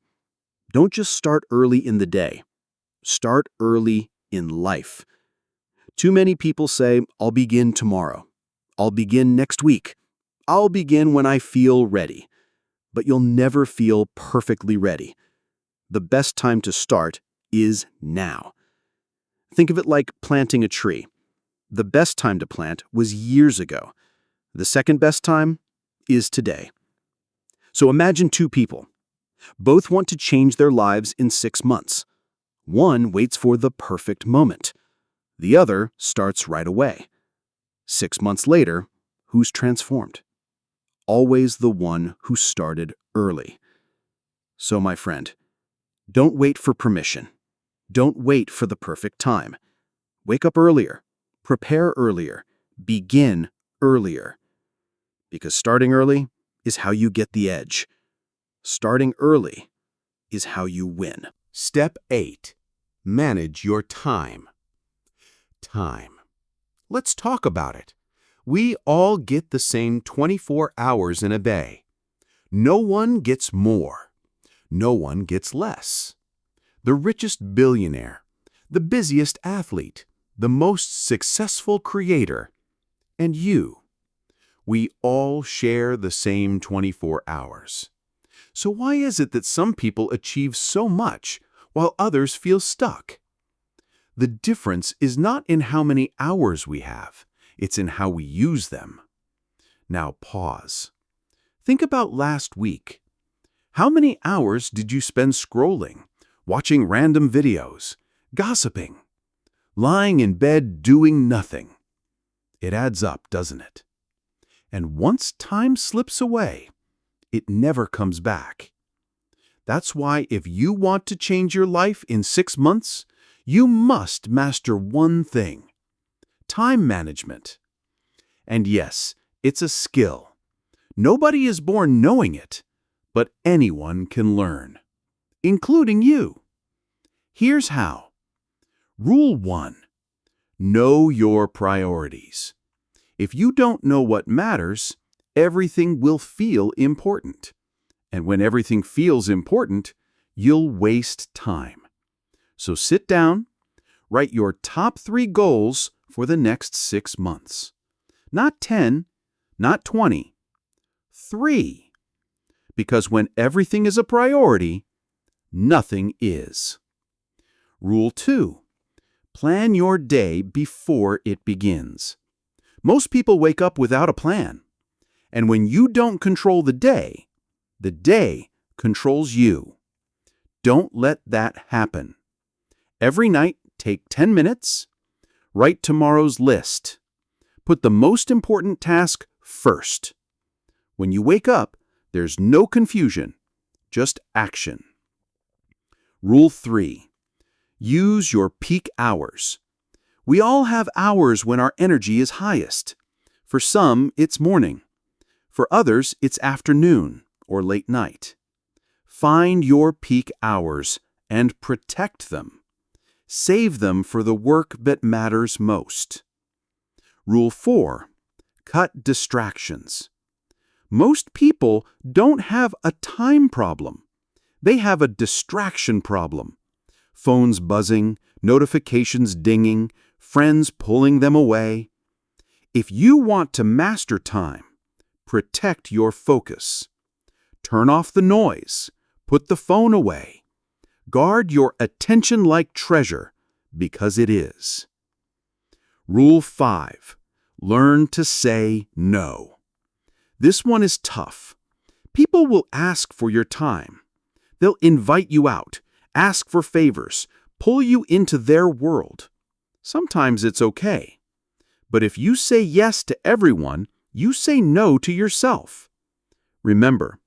Don't just start early in the day. Start early in life. Too many people say, I'll begin tomorrow. I'll begin next week. I'll begin when I feel ready. But you'll never feel perfectly ready. The best time to start is now. Think of it like planting a tree. The best time to plant was years ago. The second best time is today. So imagine 2 people. Both want to change their lives in 6 months. One waits for the perfect moment. The other starts right away. 6 months later, who's transformed? Always the one who started early. So, my friend, don't wait for permission. Don't wait for the perfect time. Wake up earlier. Prepare earlier. Begin earlier. Because starting early is how you get the edge. Starting early is how you win. Step 8. Manage your time. Time. Let's talk about it. We all get the same 24 hours in a day. No one gets more. No one gets less. The richest billionaire, the busiest athlete, the most successful creator, and you. We all share the same 24 hours. So why is it that some people achieve so much while others feel stuck? The difference is not in how many hours we have, it's in how we use them. Now pause. Think about last week. How many hours did you spend scrolling, watching random videos, gossiping, lying in bed doing nothing? It adds up, doesn't it? And once time slips away, it never comes back. That's why if you want to change your life in 6 months, you must master one thing: time management. And yes, it's a skill. Nobody is born knowing it, but anyone can learn, including you. Here's how. Rule 1. Know your priorities. If you don't know what matters, everything will feel important. And when everything feels important, you'll waste time. So sit down, write your top 3 goals for the next 6 months. Not 10, not 20. 3. Because when everything is a priority, nothing is. Rule 2. Plan your day before it begins. Most people wake up without a plan. And when you don't control the day controls you. Don't let that happen. Every night, take 10 minutes. Write tomorrow's list. Put the most important task first. When you wake up, there's no confusion, just action. Rule 3. Use your peak hours. We all have hours when our energy is highest. For some, it's morning. For others, it's afternoon or late night. Find your peak hours and protect them. Save them for the work that matters most. Rule 4. Cut distractions. Most people don't have a time problem. They have a distraction problem. Phones buzzing, notifications dinging, friends pulling them away. If you want to master time, protect your focus. Turn off the noise. Put the phone away. Guard your attention like treasure, because it is. Rule 5. Learn to say no. This one is tough. People will ask for your time. They'll invite you out, ask for favors, pull you into their world. Sometimes it's okay. But if you say yes to everyone, you say no to yourself. Remember,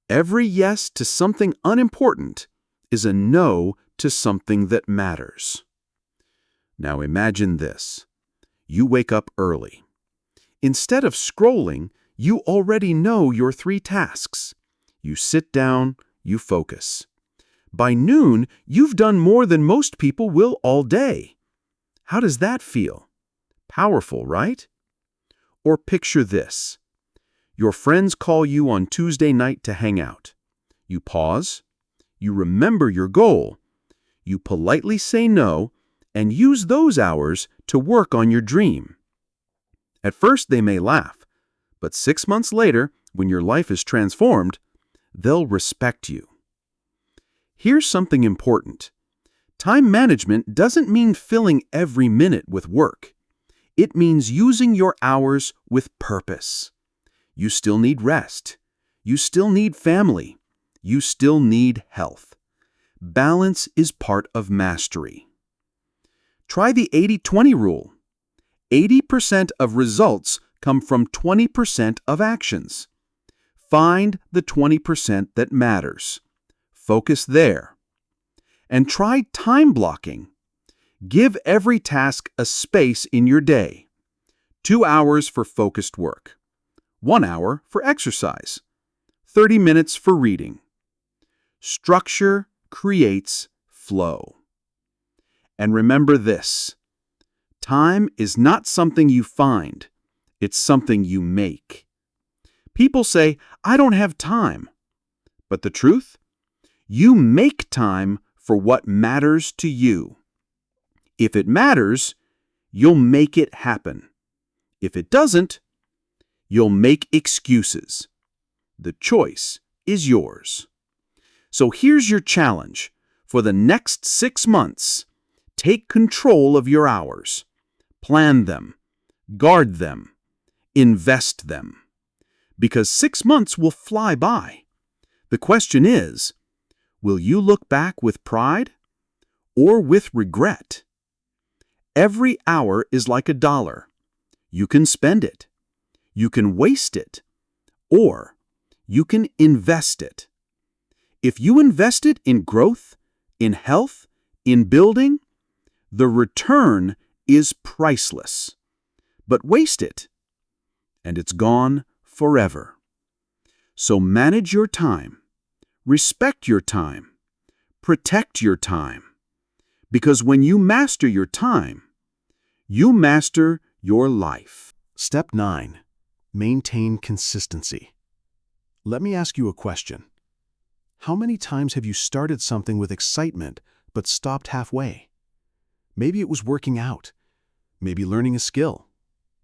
every yes to something unimportant is a no to something that matters. Now imagine this. You wake up early. Instead of scrolling, you already know your 3 tasks. You sit down, you focus. By noon, you've done more than most people will all day. How does that feel? Powerful, right? Or picture this. Your friends call you on Tuesday night to hang out. You pause. You remember your goal. You politely say no and use those hours to work on your dream. At first, they may laugh, but 6 months later, when your life is transformed, they'll respect you. Here's something important. Time management doesn't mean filling every minute with work. It means using your hours with purpose. You still need rest. You still need family. You still need health. Balance is part of mastery. Try the 80-20 rule. 80% of results come from 20% of actions. Find the 20% that matters. Focus there. And try time blocking. Give every task a space in your day. 2 hours for focused work. 1 hour for exercise. 30 minutes for reading. Structure creates flow. And remember this. Time is not something you find. It's something you make. People say, I don't have time. But the truth? You make time for what matters to you. If it matters, you'll make it happen. If it doesn't, you'll make excuses. The choice is yours. So here's your challenge. For the next 6 months, take control of your hours. Plan them. Guard them. Invest them. Because 6 months will fly by. The question is, will you look back with pride or with regret? Every hour is like $1. You can spend it. You can waste it. Or you can invest it. If you invest it in growth, in health, in building, the return is priceless. But waste it, and it's gone forever. So manage your time. Respect your time. Protect your time. Because when you master your time, you master your life. Step 9. Maintain consistency. Let me ask you a question. How many times have you started something with excitement but stopped halfway? Maybe it was working out. Maybe learning a skill.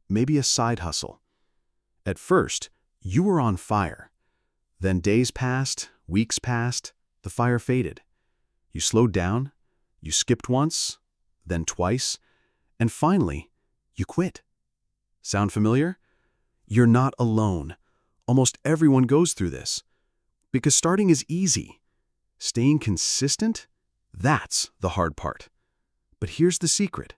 Maybe a side hustle. At first, you were on fire. Then days passed, weeks passed, the fire faded. You slowed down, you skipped once, then twice, and finally, you quit. Sound familiar? You're not alone. Almost everyone goes through this. Because starting is easy. Staying consistent? That's the hard part. But here's the secret.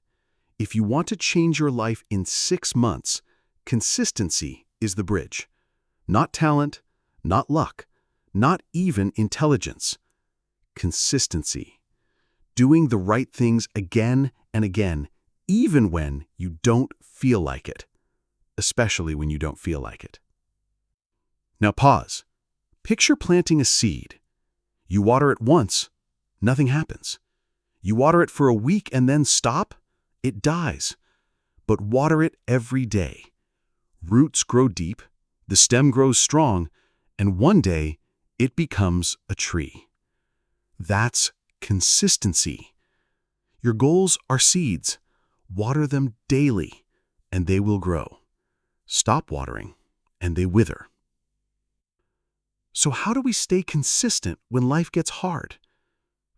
If you want to change your life in 6 months, consistency is the bridge. Not talent, not luck, not even intelligence. Consistency. Doing the right things again and again, even when you don't feel like it. Especially when you don't feel like it. Now pause. Picture planting a seed. You water it once, nothing happens. You water it for a week and then stop, it dies. But water it every day. Roots grow deep, the stem grows strong, and one day it becomes a tree. That's consistency. Your goals are seeds. Water them daily, and they will grow. Stop watering, and they wither. So how do we stay consistent when life gets hard?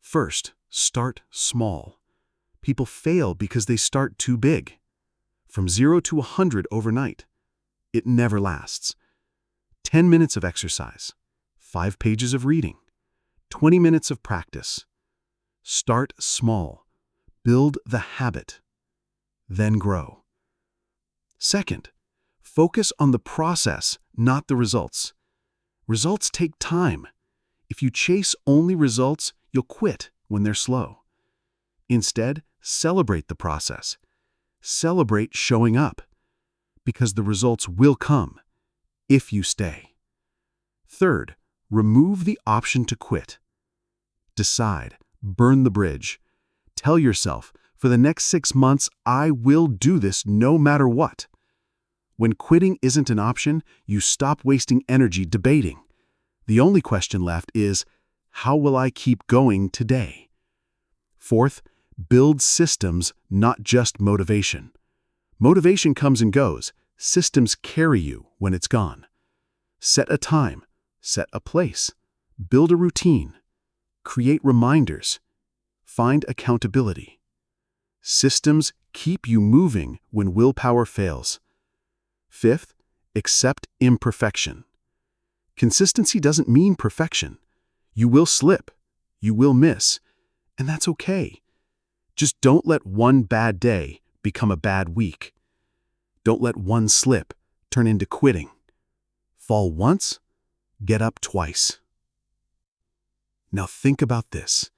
First, start small. People fail because they start too big. From 0 to 100 overnight. It never lasts. 10 minutes of exercise, 5 pages of reading, 20 minutes of practice. Start small. Build the habit. Then grow. Second, focus on the process, not the results. Results take time. If you chase only results, you'll quit when they're slow. Instead, celebrate the process. Celebrate showing up. Because the results will come, if you stay. Third, remove the option to quit. Decide, burn the bridge. Tell yourself, for the next 6 months, I will do this no matter what. When quitting isn't an option, you stop wasting energy debating. The only question left is, how will I keep going today? Fourth, build systems, not just motivation. Motivation comes and goes. Systems carry you when it's gone. Set a time. Set a place. Build a routine. Create reminders. Find accountability. Systems keep you moving when willpower fails. Fifth, accept imperfection. Consistency doesn't mean perfection. You will slip. You will miss. And that's okay. Just don't let one bad day become a bad week. Don't let one slip turn into quitting. Fall once, get up twice. Now think about this.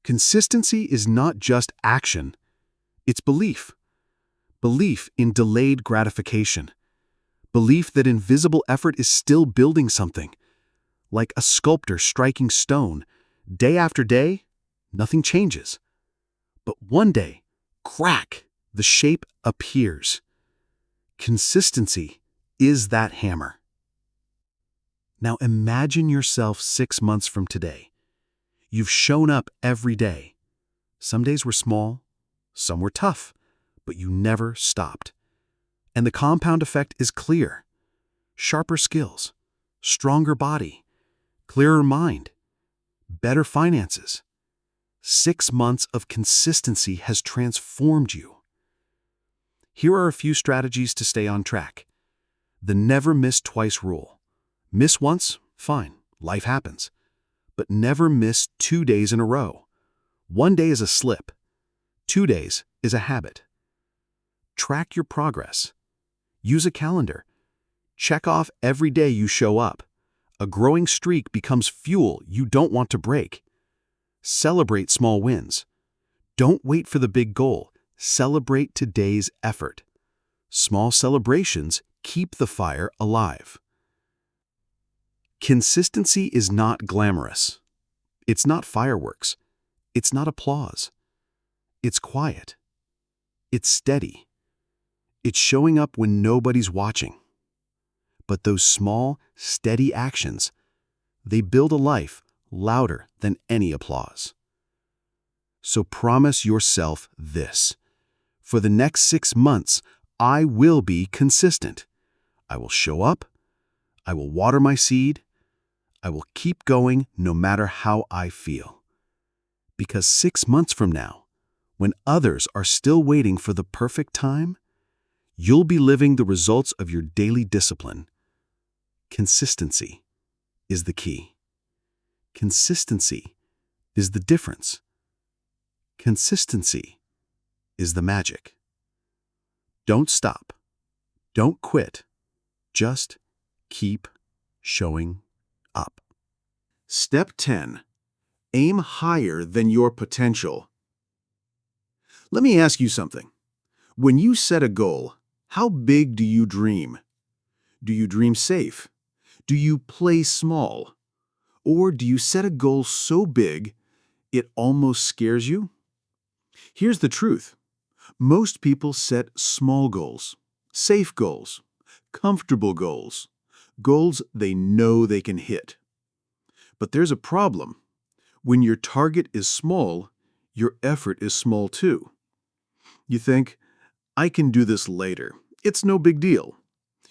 Consistency is not just action, it's belief. Belief in delayed gratification. Belief that invisible effort is still building something. Like a sculptor striking stone. Day after day, nothing changes. But one day, crack, the shape appears. Consistency is that hammer. Now imagine yourself 6 months from today. You've shown up every day. Some days were small, some were tough, but you never stopped. And the compound effect is clear. Sharper skills, stronger body, clearer mind, better finances. 6 months of consistency has transformed you. Here are a few strategies to stay on track. The never miss twice rule. Miss once, fine, life happens. But never miss 2 days in a row. 1 day is a slip. 2 days is a habit. Track your progress. Use a calendar. Check off every day you show up. A growing streak becomes fuel you don't want to break. Celebrate small wins. Don't wait for the big goal. Celebrate today's effort. Small celebrations keep the fire alive. Consistency is not glamorous. It's not fireworks. It's not applause. It's quiet. It's steady. It's showing up when nobody's watching. But those small, steady actions, they build a life louder than any applause. So promise yourself this. For the next 6 months, I will be consistent. I will show up. I will water my seed. I will keep going no matter how I feel. Because 6 months from now, when others are still waiting for the perfect time, you'll be living the results of your daily discipline. Consistency is the key. Consistency is the difference. Consistency is the magic. Don't stop. Don't quit. Just keep showing up. Step 10. Aim higher than your potential. Let me ask you something. When you set a goal, how big do you dream? Do you dream safe? Do you play small? Or do you set a goal so big it almost scares you? Here's the truth. Most people set small goals, safe goals, comfortable goals, goals they know they can hit. But there's a problem. When your target is small, your effort is small too. You think, I can do this later. It's no big deal.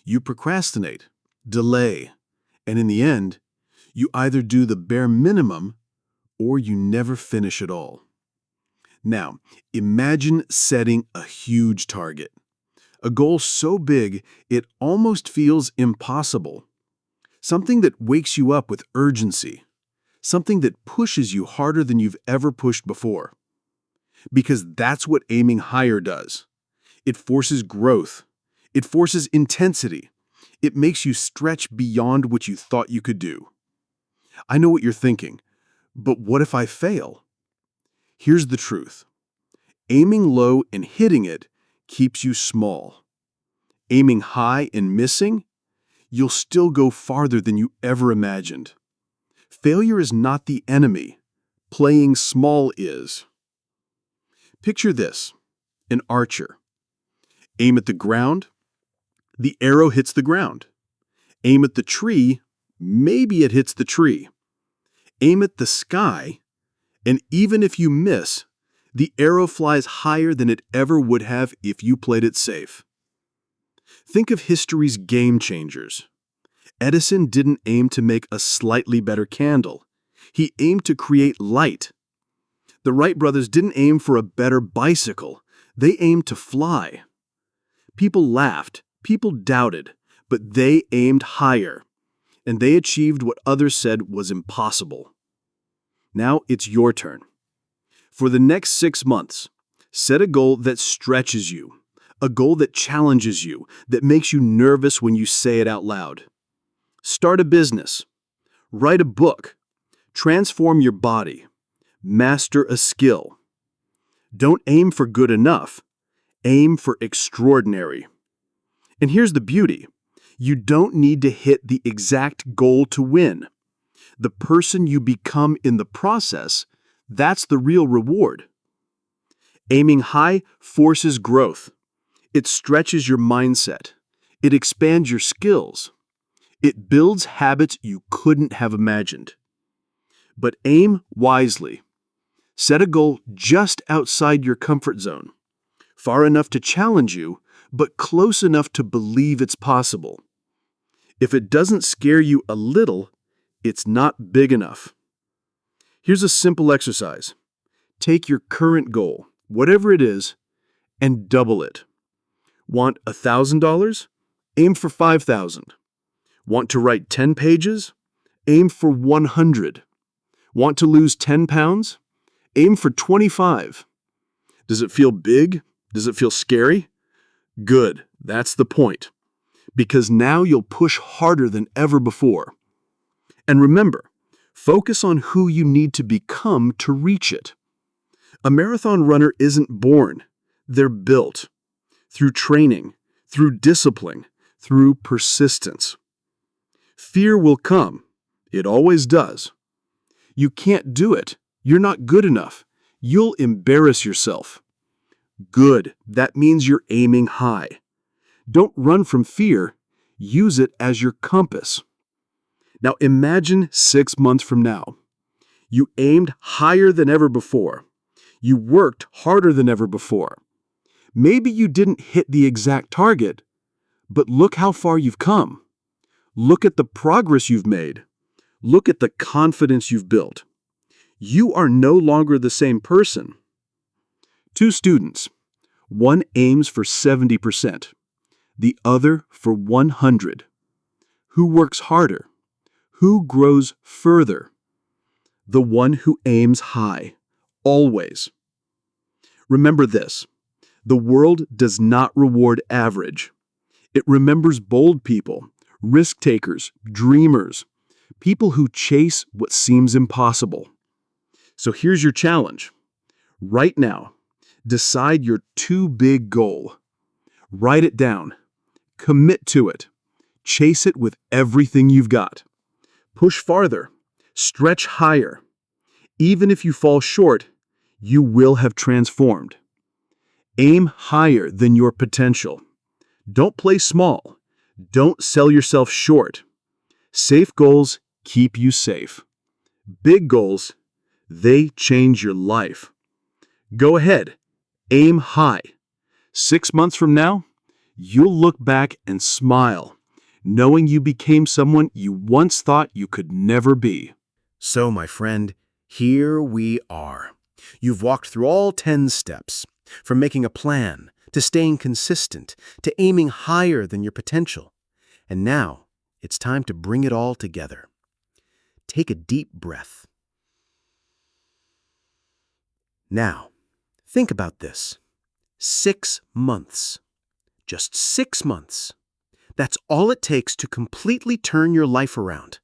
You procrastinate, delay, and in the end, you either do the bare minimum or you never finish at all. Now, imagine setting a huge target. A goal so big it almost feels impossible. Something that wakes you up with urgency. Something that pushes you harder than you've ever pushed before. Because that's what aiming higher does. It forces growth. It forces intensity. It makes you stretch beyond what you thought you could do. I know what you're thinking, but what if I fail? Here's the truth. Aiming low and hitting it keeps you small. Aiming high and missing, you'll still go farther than you ever imagined. Failure is not the enemy. Playing small is. Picture this, an archer. Aim at the ground, the arrow hits the ground. Aim at the tree, maybe it hits the tree. Aim at the sky, and even if you miss, the arrow flies higher than it ever would have if you played it safe. Think of history's game changers. Edison didn't aim to make a slightly better candle. He aimed to create light. The Wright brothers didn't aim for a better bicycle. They aimed to fly. People laughed, people doubted, but they aimed higher, and they achieved what others said was impossible. Now it's your turn. For the next 6 months, set a goal that stretches you, a goal that challenges you, that makes you nervous when you say it out loud. Start a business. Write a book. Transform your body. Master a skill. Don't aim for good enough. Aim for extraordinary. And here's the beauty. You don't need to hit the exact goal to win. The person you become in the process, that's the real reward. Aiming high forces growth. It stretches your mindset. It expands your skills. It builds habits you couldn't have imagined. But aim wisely. Set a goal just outside your comfort zone, far enough to challenge you, but close enough to believe it's possible. If it doesn't scare you a little, it's not big enough. Here's a simple exercise. Take your current goal, whatever it is, and double it. Want $1,000? Aim for $5,000. Want to write 10 pages? Aim for 100. Want to lose 10 pounds? Aim for 25. Does it feel big? Does it feel scary? Good, that's the point. Because now you'll push harder than ever before. And remember, focus on who you need to become to reach it. A marathon runner isn't born. They're built. Through training, through discipline, through persistence. Fear will come. It always does. You can't do it. You're not good enough. You'll embarrass yourself. Good. That means you're aiming high. Don't run from fear. Use it as your compass. Now imagine 6 months from now. You aimed higher than ever before. You worked harder than ever before. Maybe you didn't hit the exact target, but look how far you've come. Look at the progress you've made. Look at the confidence you've built. You are no longer the same person. Two students. One aims for 70%, the other for 100. Who works harder? Who grows further? The one who aims high, always. Remember this, the world does not reward average. It remembers bold people, risk-takers, dreamers, people who chase what seems impossible. So here's your challenge. Right now, decide your too big goal. Write it down. Commit to it. Chase it with everything you've got. Push farther. Stretch higher. Even if you fall short, you will have transformed. Aim higher than your potential. Don't play small. Don't sell yourself short. Safe goals keep you safe. Big goals, they change your life. Go ahead. Aim high. 6 months from now, you'll look back and smile, knowing you became someone you once thought you could never be. So, my friend, here we are. You've walked through all 10 steps, from making a plan, to staying consistent, to aiming higher than your potential. And now, it's time to bring it all together. Take a deep breath. Now, think about this. 6 months. Just 6 months. That's all it takes to completely turn your life around.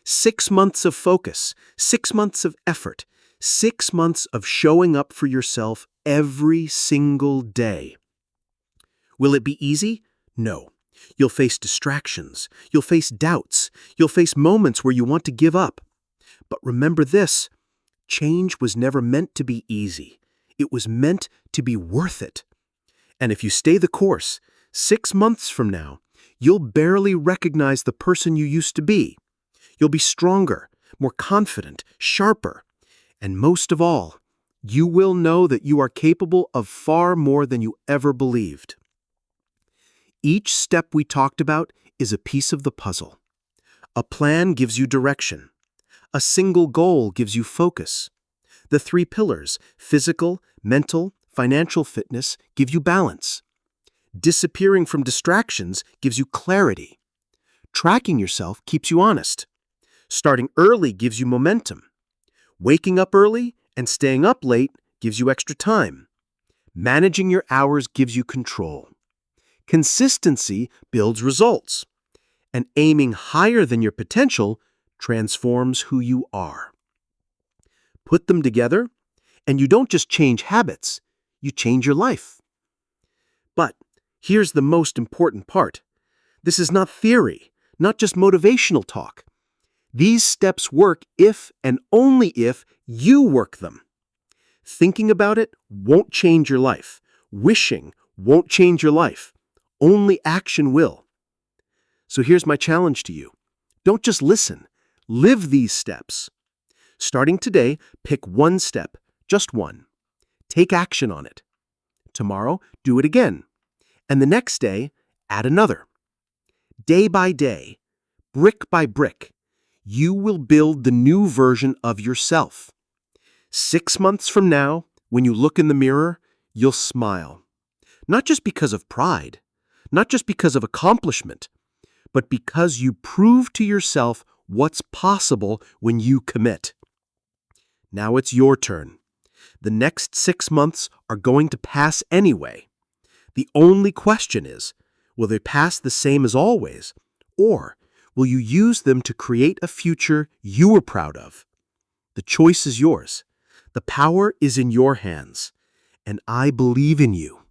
6 months of focus, 6 months of effort, 6 months of showing up for yourself every single day. Will it be easy? No. You'll face distractions. You'll face doubts. You'll face moments where you want to give up. But remember this, change was never meant to be easy. It was meant to be worth it. And if you stay the course, 6 months from now, you'll barely recognize the person you used to be. You'll be stronger, more confident, sharper. And most of all, you will know that you are capable of far more than you ever believed. Each step we talked about is a piece of the puzzle. A plan gives you direction. A single goal gives you focus. The 3 pillars, physical, mental, financial fitness, give you balance. Disappearing from distractions gives you clarity. Tracking yourself keeps you honest. Starting early gives you momentum. Waking up early and staying up late gives you extra time. Managing your hours gives you control. Consistency builds results. And aiming higher than your potential transforms who you are. Put them together, and you don't just change habits, you change your life. But here's the most important part. This is not theory, not just motivational talk. These steps work if and only if you work them. Thinking about it won't change your life. Wishing won't change your life. Only action will. So here's my challenge to you. Don't just listen. Live these steps. Starting today, pick one step, just one. Take action on it. Tomorrow, do it again. And the next day, add another. Day by day, brick by brick, you will build the new version of yourself. 6 months from now, when you look in the mirror, you'll smile. Not just because of pride, not just because of accomplishment, but because you prove to yourself what's possible when you commit. Now it's your turn. The next 6 months are going to pass anyway. The only question is, will they pass the same as always, or will you use them to create a future you are proud of? The choice is yours. The power is in your hands, and I believe in you.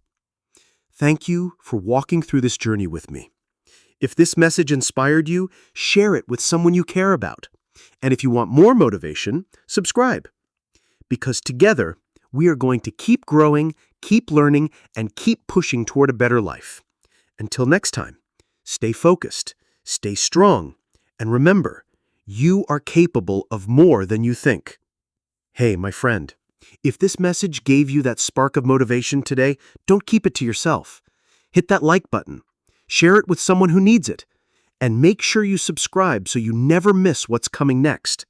Thank you for walking through this journey with me. If this message inspired you, share it with someone you care about. And if you want more motivation, subscribe. Because together, we are going to keep growing, keep learning, and keep pushing toward a better life. Until next time, stay focused, stay strong, and remember, you are capable of more than you think. Hey, my friend, if this message gave you that spark of motivation today, don't keep it to yourself. Hit that like button, share it with someone who needs it, and make sure you subscribe so you never miss what's coming next.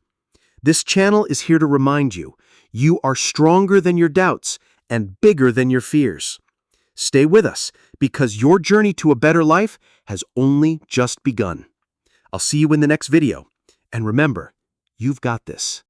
This channel is here to remind you, you are stronger than your doubts, and bigger than your fears. Stay with us, because your journey to a better life has only just begun. I'll see you in the next video. And remember, you've got this.